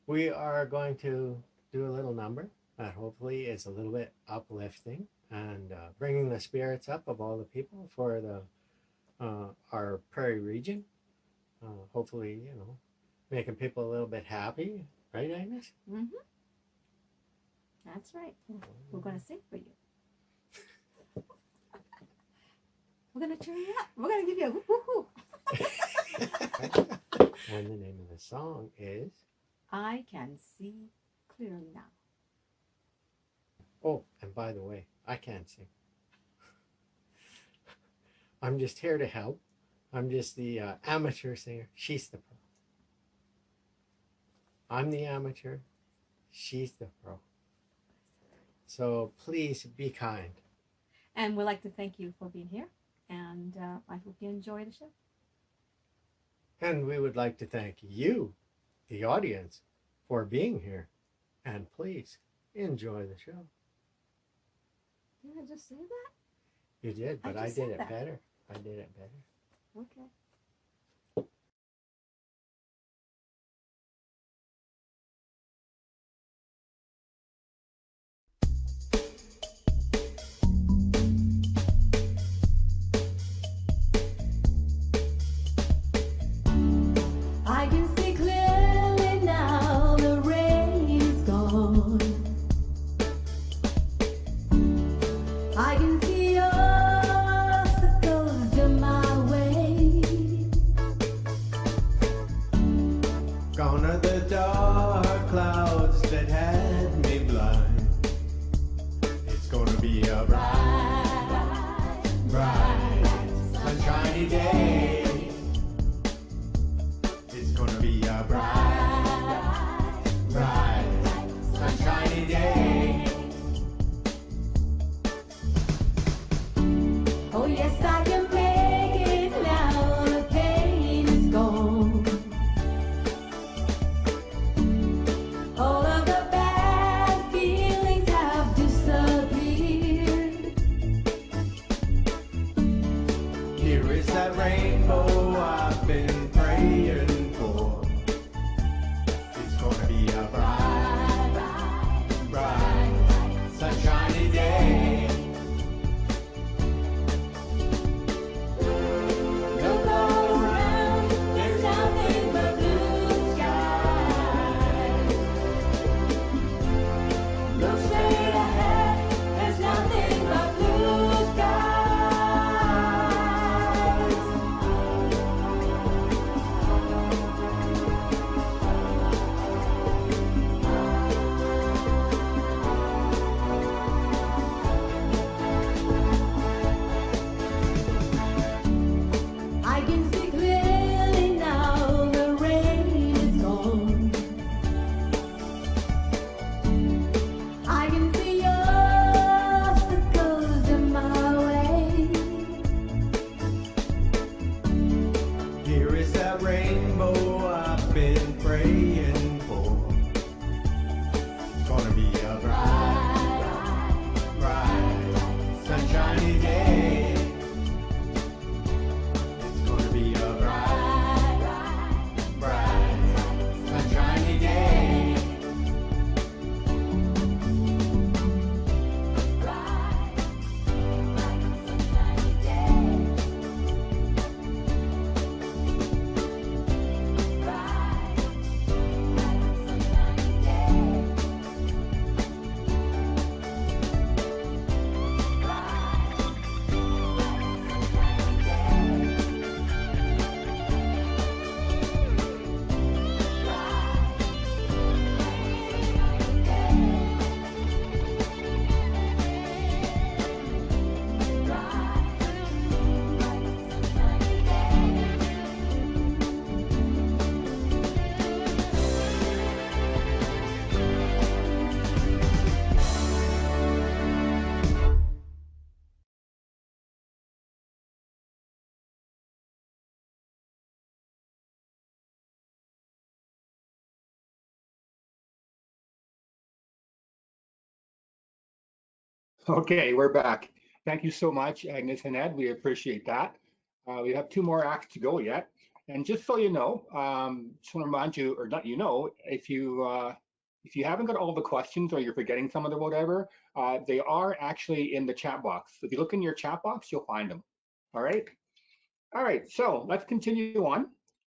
we are going to do a little number that hopefully is a little bit uplifting and bringing the spirits up of all the people for our Prairie region. Hopefully, making people a little bit happy, right, Agnes? Mm-hmm. That's right. We're going to sing for you. We're going to turn you up. We're going to give you a whoo-hoo-hoo. And the name of the song is I Can See Clearly Now. Oh, and by the way, I can't sing. I'm just here to help. I'm just the amateur singer. She's the pro. I'm the amateur. She's the pro. So please be kind. And we'd like to thank you for being here. And I hope you enjoy the show. And we would like to thank you, the audience, for being here. And please enjoy the show. Did I just say that? You did, but I did it better. I did it better. Okay. I can see clearly now, the rain is gone. I can see obstacles in my way. Gone are the dark clouds that had me blind. It's gonna be a bright, sunshiny day. It's gonna be a bright, sunshiny day. Oh yes, I can make it now, the pain is gone. All of the bad feelings have disappeared. Here is that rainbow I've been praying for. It's gonna be a bright, sunshiny day. Look all around, there's nothing but blue skies. Look straight ahead, there's nothing but blue skies. I can see clearly now, the rain is gone. I can see obstacles in my way. Here is that rainbow I've been praying for. It's gonna be a bright, sunshiny day. It's gonna be a bright, sunshiny day. Okay, we're back. Thank you so much, Agnes and Ed. We appreciate that. We have 2 more acts to go yet. And just so you know, just want to remind you, or not you know, if you haven't got all the questions or you're forgetting some of them, whatever, they are actually in the chat box. If you look in your chat box, you'll find them. All right. All right. So let's continue on.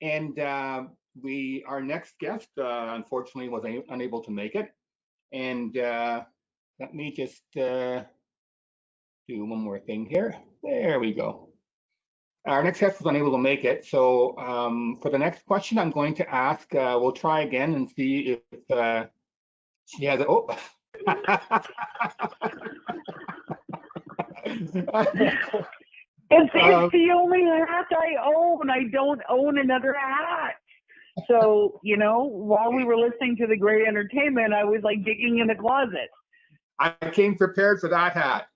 And our next guest, unfortunately, was unable to make it. And let me just do one more thing here. There we go. Our next guest was unable to make it. So for the next question, I'm going to ask, we'll try again and see if she has it. Oh. It's the only hat I own. I don't own another hat. So, you know, while we were listening to the great entertainment, I was like digging in the closet. I came prepared for that hat.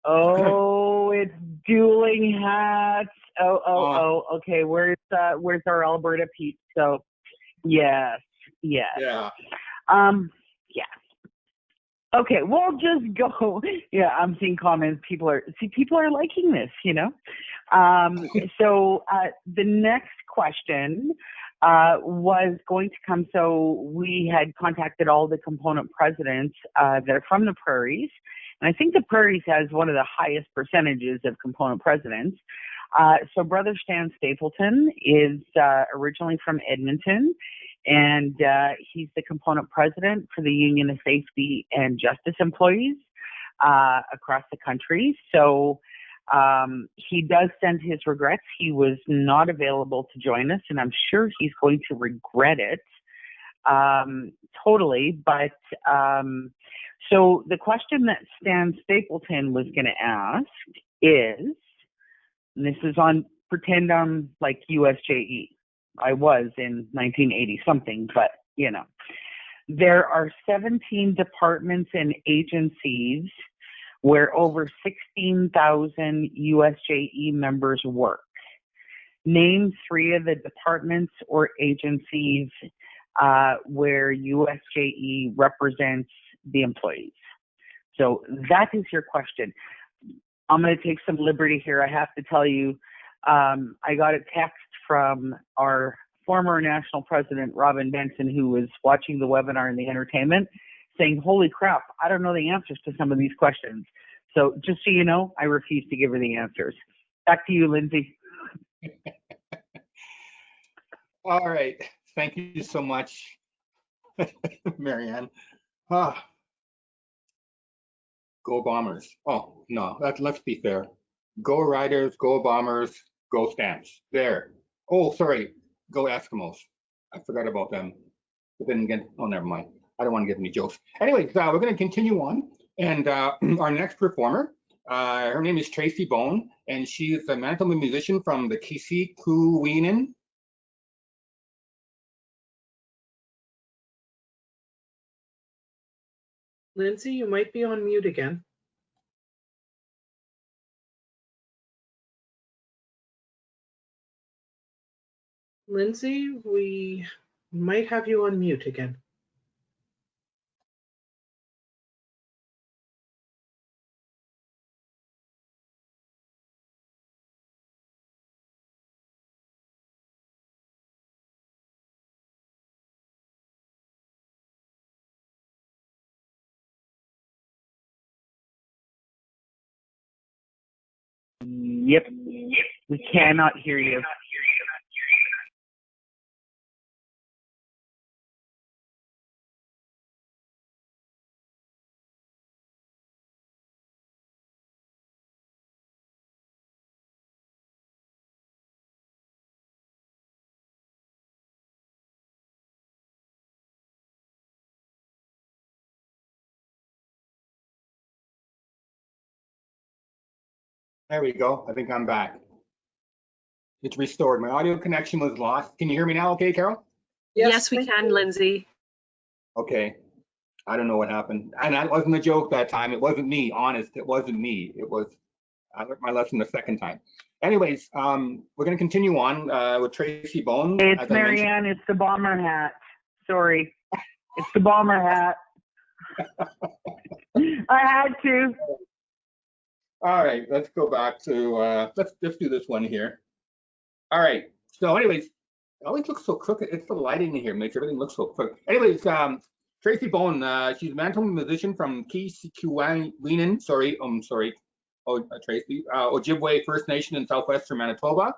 Oh, it's dueling hats. Oh, okay. Where's our Alberta Pete? So, yes. Yeah. Yeah. Okay, we'll just go. Yeah, I'm seeing comments. People are liking this, you know. So the next question was going to come. So we had contacted all the component presidents that are from the Prairies. And I think the Prairies has one of the highest percentages of component presidents. So Brother Stan Stapleton is originally from Edmonton, and he's the component president for the Union of Safety and Justice Employees across the country. So he does send his regrets. He was not available to join us, and I'm sure he's going to regret it totally. But so the question that Stan Stapleton was going to ask is, and this is on pretend I'm like USJE. I was in 1980 something, but you know, there are 17 departments and agencies where over 16,000 USJE members work. Name 3 of the departments or agencies where USJE represents the employees. So that is your question. I'm going to take some liberty here. I have to tell you, I got a text from our former national president, Robin Benson, who was watching the webinar in the entertainment, saying, holy crap, I don't know the answers to some of these questions. So just so you know, I refuse to give her the answers. Back to you, Lindsay. All right. Thank you so much, Marianne. Go Bombers. Oh, no, let's be fair. Go Riders, go Bombers, go Stamps. There. Oh, sorry. Go Eskimos. I forgot about them. But then again, oh, never mind. I don't want to give any jokes. Anyways, we're going to continue on. And our next performer, her name is Tracy Bone, and she is a Manitoba musician from the Kisikuwinen. Lindsay, you might be on mute again. Lindsay, we might have you on mute again. Yep. We cannot hear you. There we go. I think I'm back. It's restored. My audio connection was lost. Can you hear me now okay, Carol? Yes, we can, Lindsay. Okay. I don't know what happened. And that wasn't a joke that time. It wasn't me, honest. It wasn't me. It was, I learned my lesson the second time. Anyways, we're going to continue on with Tracy Bone. It's Marianne. It's the bomber hat. Sorry. It's the bomber hat. I had to. All right, let's go back to, let's do this one here. All right, so anyways, it always looks so crooked. It's the lighting in here makes everything look so crooked. Anyways, Tracy Bone, she's a Manitoba musician from Kisikuanen, sorry, Tracy, Ojibwe First Nation in southwestern Manitoba.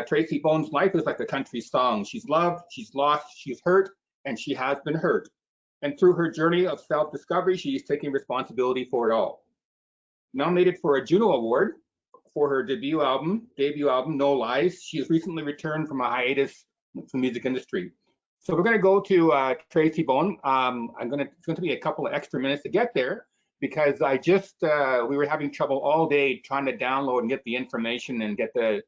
Tracy Bone's life is like a country song. She's loved, she's lost, she's hurt, and she has been hurt. And through her journey of self-discovery, she's taking responsibility for it all. Nominated for a Juno Award for her debut album, No Lies, she has recently returned from a hiatus from the music industry. So we're going to go to Tracy Bone. It's going to be a couple of extra minutes to get there because I just we were having trouble all day trying to download and get the information and get the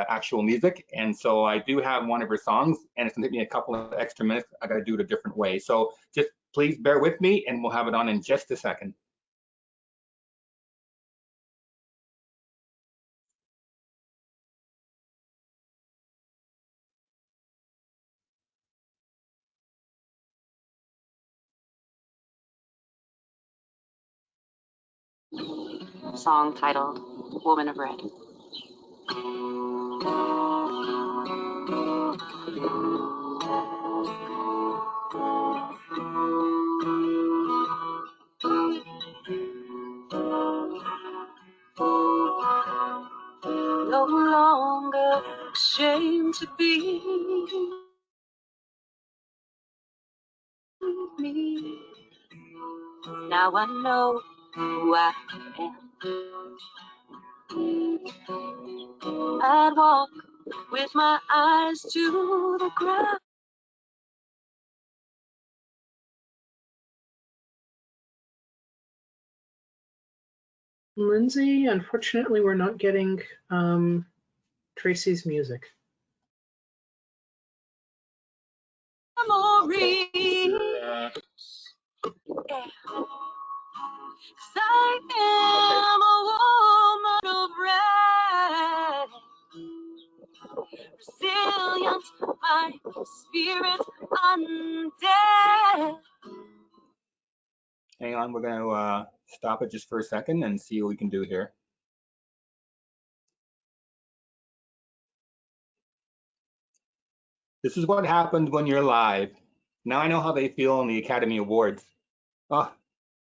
actual music, and so I do have one of her songs, and it's going to take me a couple of extra minutes. I got to do it a different way, so just please bear with me, and we'll have it on in just a second. Song titled Woman of Red. No longer ashamed to be me. Now I know who I am. I'd walk with my eyes to the ground. Lindsay, unfortunately, we're not getting Tracy's music. Memories. Yeah. 'Cause I am a woman of red. Resilient, my spirit undead. Hang on, we're going to stop it just for a second and see what we can do here. This is what happens when you're live. Now I know how they feel on the Academy Awards. Oh,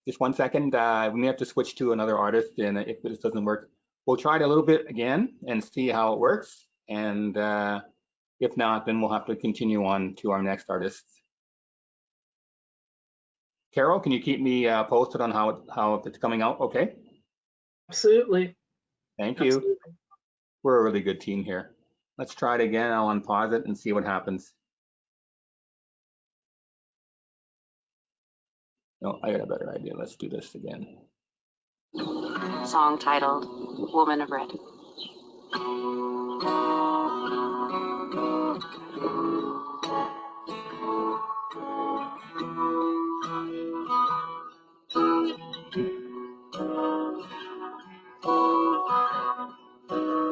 just 1 second. We may have to switch to another artist, and if this doesn't work, we'll try it a little bit again and see how it works. And if not, then we'll have to continue on to our next artist. Carol, can you keep me posted on how it's coming out? Okay. Absolutely. Thank you. Absolutely. We're a really good team here. Let's try it again. I'll unpause it and see what happens. No, I got a better idea. Let's do this again. Song titled Woman of Red.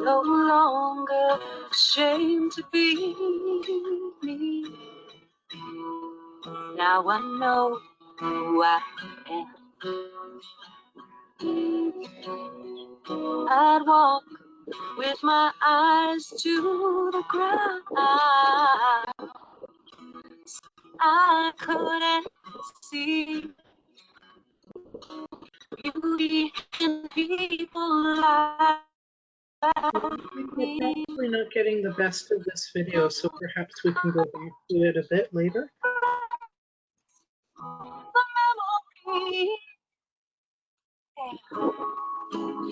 No longer ashamed to be me. Now I know who I am. I'd walk with my eyes to the ground. I couldn't see beauty in people like We're probably not getting the best of this video, so perhaps we can go back to it a bit later. the memory.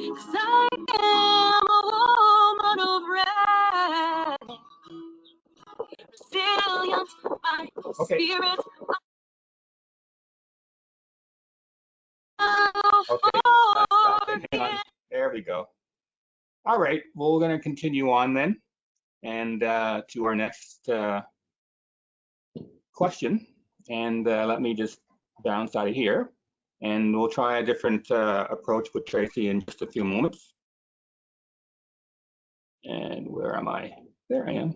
'Cause I am a woman of red. Resilient, my spirit. Okay, hang on. There we go. All right, well, we're going to continue on then, and to our next question. And let me just bounce out of here, and we'll try a different approach with Tracy in just a few moments. And where am I? There I am.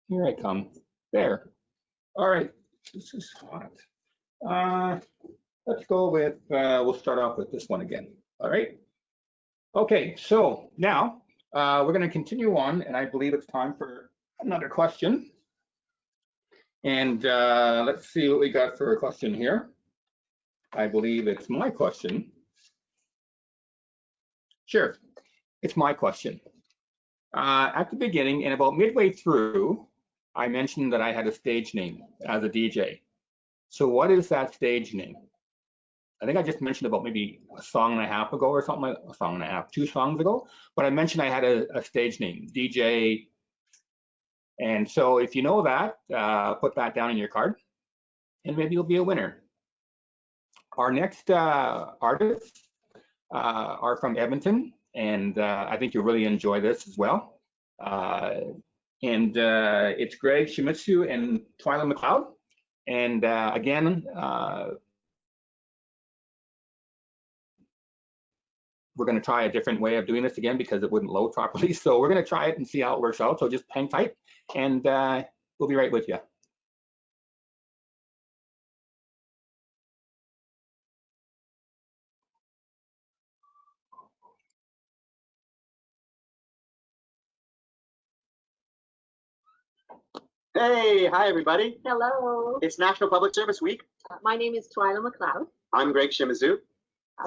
Here I come. There. All right. This is hot. let's go with, we'll start off with this one again. All right. Okay, so now we're going to continue on, and I believe it's time for another question. And let's see what we got for a question here. I believe it's my question. Sure, it's my question. At the beginning and about midway through, I mentioned that I had a stage name as a DJ. So what is that stage name? I think I just mentioned about maybe a song and a half ago or something, like a song and a half, 2 songs ago, but I mentioned I had a stage name, DJ. And so if you know that, put that down in your card and maybe you'll be a winner. Our next artists are from Edmonton, and I think you'll really enjoy this as well. It's Greg Shimizu and Twyla McLeod. And again, we're going to try a different way of doing this again because it wouldn't load properly. So we're going to try it and see how it works out. So just hang tight, and we'll be right with you. Hey, hi everybody. Hello. It's National Public Service Week. My name is Twyla McLeod. I'm Greg Shimizu.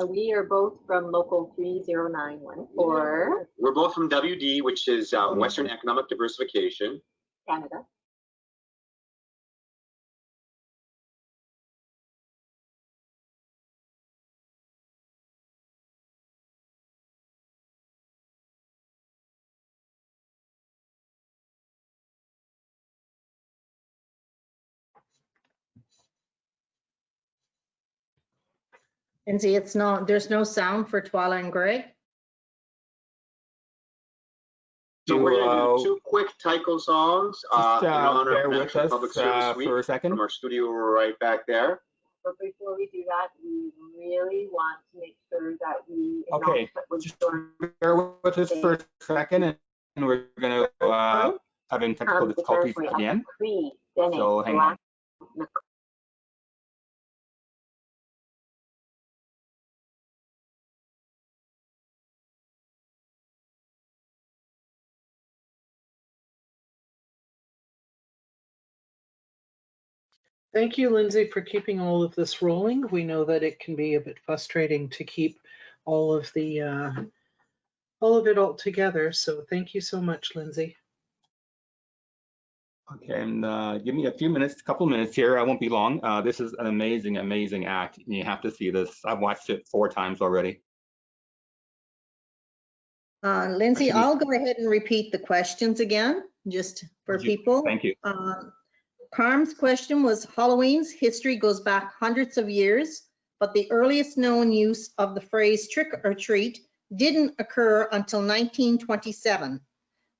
We are both from Local 30914. We're both from WD, which is Western Economic Diversification. Canada. Lindsay, there's no sound for Twyla and Greg. So we're going to do 2 quick Tycho songs in honor of National Public Service Week for a second. From our studio right back there. But before we do that, we really want to make sure that we Okay, just bear with us for a second, and we're going to having technical difficulties again. So hang on. Thank you, Lindsay, for keeping all of this rolling. We know that it can be a bit frustrating to keep all of it all together. So thank you so much, Lindsay. Okay, and give me a few minutes, a couple of minutes here. I won't be long. This is an amazing, amazing act, and you have to see this. I've watched it 4 times already. Lindsay, I'll go ahead and repeat the questions again, just for people. Thank you. Carm's question was, Halloween's history goes back hundreds of years, but the earliest known use of the phrase trick or treat didn't occur until 1927.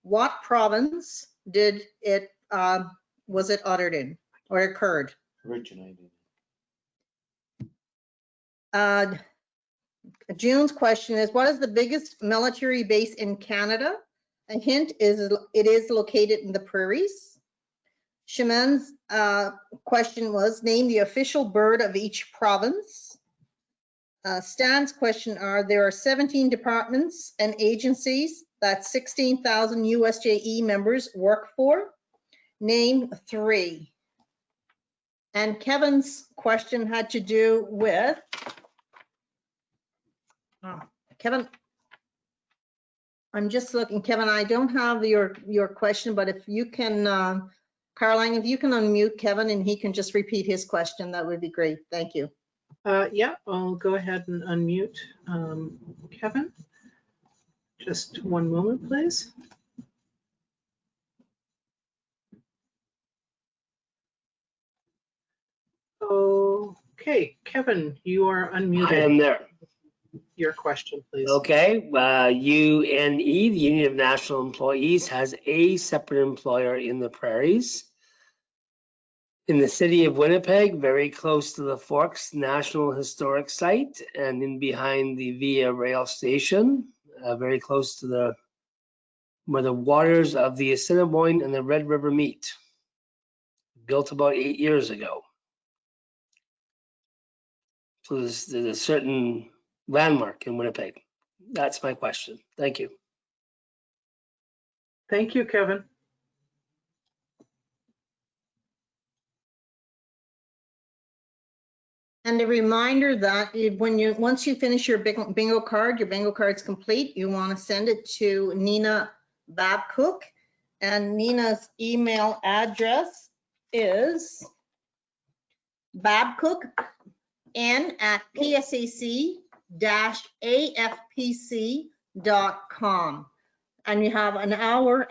What province was it uttered in or occurred? Originated. June's question is, what is the biggest military base in Canada? A hint is it is located in the Prairies. Sheman's question was, name the official bird of each province. Stan's question there are 17 departments and agencies that 16,000 USJE members work for. Name 3. And Kevin's question had to do with, Kevin, I'm just looking, Kevin, I don't have your question, but if you can, Caroline, if you can unmute Kevin and he can just repeat his question, that would be great. Thank you. Yeah, I'll go ahead and unmute Kevin. Just one moment, please. Okay, Kevin, you are unmuted. I am there. Your question, please. Okay, UNE, the Union of National Employees, has a separate employer in the Prairies. In the city of Winnipeg, very close to the Forks National Historic Site, and in behind the Via Rail Station, very close to where the waters of the Assiniboine and the Red River meet. Built about 8 years ago. So there's a certain landmark in Winnipeg. That's my question. Thank you. Thank you, Kevin. And a reminder that once you finish your bingo card, your bingo card's complete, you want to send it to Nina Babcook, and Nina's email address is babcook@psac-afpc.com. And you have an hour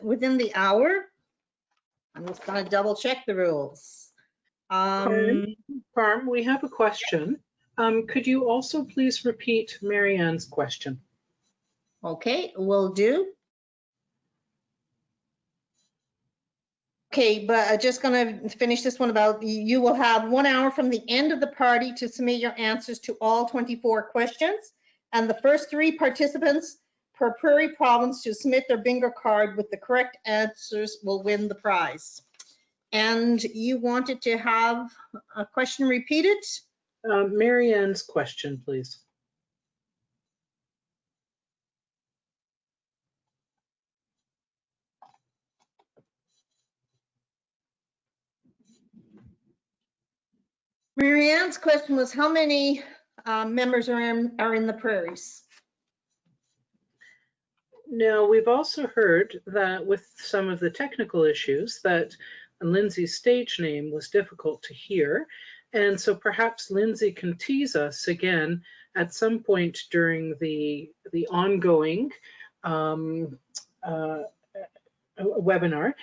within the hour. I'm just going to double check the rules. Carm, we have a question. Could you also please repeat Marianne's question? Okay, will do. Okay, but I'm just going to finish this one about you will have 1 hour from the end of the party to submit your answers to all 24 questions. And the first 3 participants per Prairie province to submit their bingo card with the correct answers will win the prize. And you wanted to have a question repeated? Marianne's question, please. Marianne's question was how many members are in the Prairies? Now, we've also heard that with some of the technical issues that Lindsay's stage name was difficult to hear. And so perhaps Lindsay can tease us again at some point during the ongoing webinar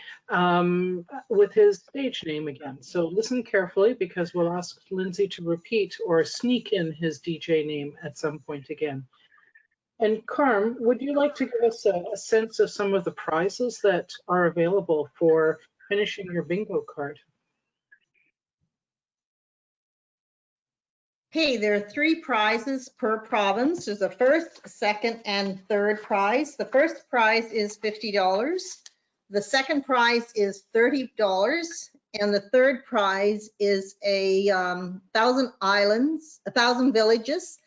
with his stage name again. So listen carefully because we'll ask Lindsay to repeat or sneak in his DJ name at some point again. And Carm, would you like to give us a sense of some of the prizes that are available for finishing your bingo card? Okay, there are 3 prizes per province. There's a first, second, and third prize. The first prize is $50. The second prize is $30. And the third prize is a 1,000 villages,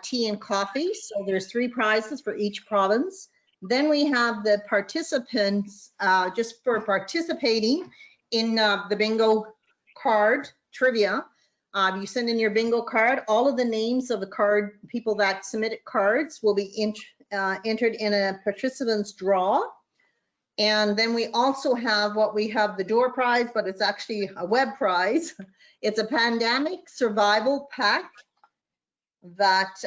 tea and coffee. So there's 3 prizes for each province. Then we have the participants, just for participating in the bingo card trivia. You send in your bingo card. All of the names of the people that submitted cards will be entered in a participant's draw. And then we also have the door prize, but it's actually a web prize. It's a pandemic survival pack that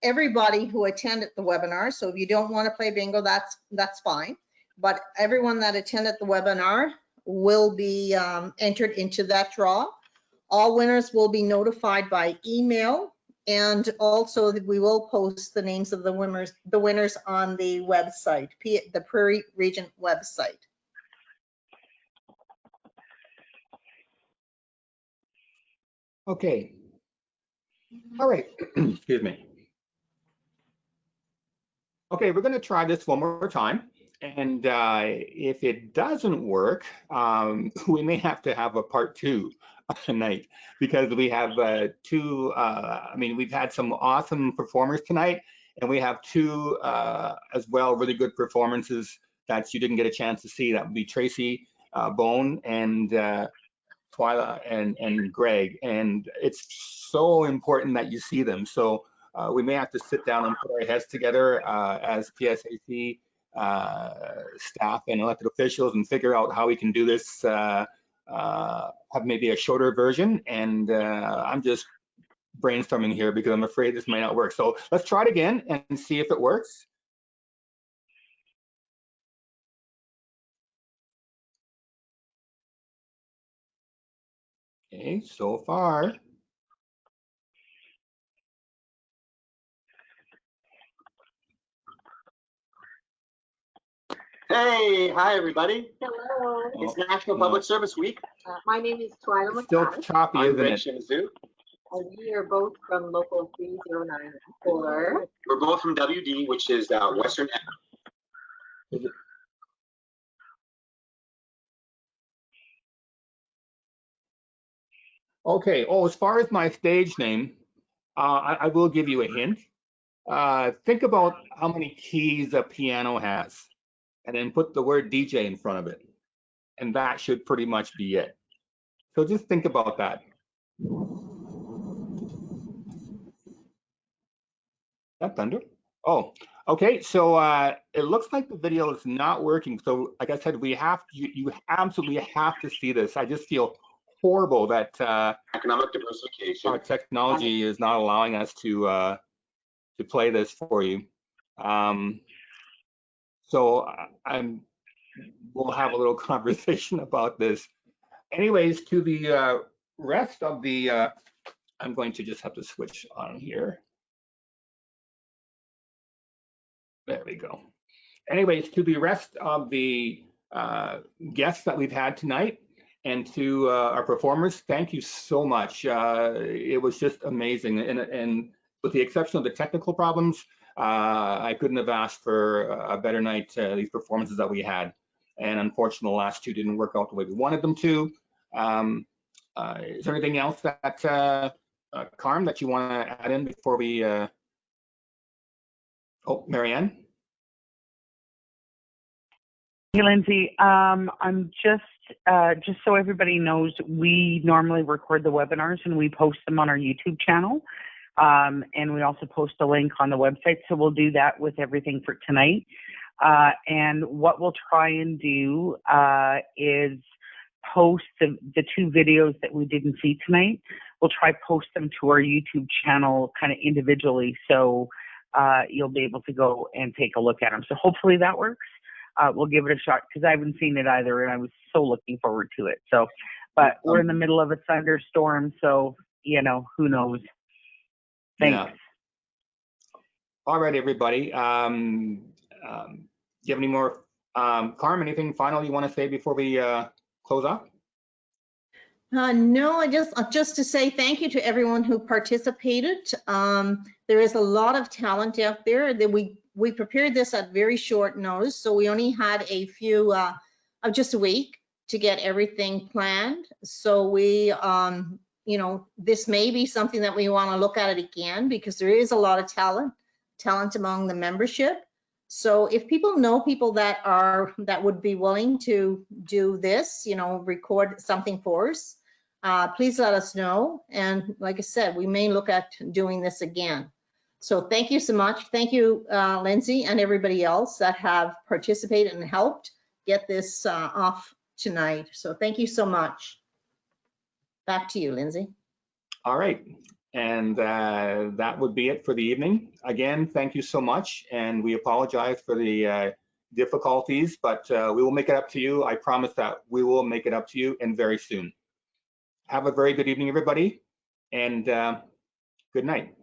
everybody who attended the webinar, so if you don't want to play bingo, that's fine. But everyone that attended the webinar will be entered into that draw. All winners will be notified by email, and also we will post the names of the winners on the website, the Prairie Region website. Okay. All right. Excuse me. Okay, we're going to try this one more time. And if it doesn't work, we may have to have a part 2 tonight because we have 2, we've had some awesome performers tonight, and we have 2 as well really good performances that you didn't get a chance to see. That would be Tracy Bone and Twyla and Greg. And it's so important that you see them. So we may have to sit down and put our heads together as PSAC staff and elected officials and figure out how we can do this, have maybe a shorter version. And I'm just brainstorming here because I'm afraid this might not work. So let's try it again and see if it works. Okay, so far. Hey, hi everybody. Hello. It's National Public Service Week. My name is Twyla Still McCarthy. choppy, I'm isn't Rich it? Mizzou. And we are both from local 3094. We're both from WD, which is Western. Is it? Okay. Oh, as far as my stage name, I will give you a hint. Think about how many keys a piano has, and then put the word DJ in front of it, and that should pretty much be it. So just think about that. That thunder? Oh, okay. So it looks like the video is not working. So like I said, you absolutely have to see this. I just feel horrible that Economic diversification. our technology is not allowing us to play this for you. So we'll have a little conversation about this. Anyways, to the rest of the, I'm going to just have to switch on here. There we go. Anyways, to the rest of the guests that we've had tonight and to our performers, thank you so much. It was just amazing. And with the exception of the technical problems, I couldn't have asked for a better night, these performances that we had. And unfortunately, the last two didn't work out the way we wanted them to. Is there anything else that, Carm, that you want to add in before we, oh, Marianne? Hey, Lindsay, I'm just so everybody knows, we normally record the webinars and we post them on our YouTube channel. And we also post a link on the website. So we'll do that with everything for tonight. And what we'll try and do is post the two videos that we didn't see tonight. We'll try post them to our YouTube channel kind of individually. So you'll be able to go and take a look at them. So hopefully that works. We'll give it a shot because I haven't seen it either, and I was so looking forward to it. So, but we're in the middle of a thunderstorm, so you know, who knows. Thanks. Yeah. All right, everybody. Do you have any more, Carm? Anything final you want to say before we close off? No, just to say thank you to everyone who participated. There is a lot of talent out there. That we prepared this at very short notice, so we only had a few of just a week to get everything planned. So we, you know, this may be something that we want to look at it again because there is a lot of talent among the membership. So if people know people that would be willing to do this, you know, record something for us, please let us know. And like I said, we may look at doing this again. So thank you so much. Thank you, Lindsay, and everybody else that have participated and helped get this off tonight. So thank you so much. Back to you, Lindsay. All right. And that would be it for the evening. Again, thank you so much. And we apologize for the difficulties, but we will make it up to you. I promise that we will make it up to you and very soon. Have a very good evening, everybody. And good night.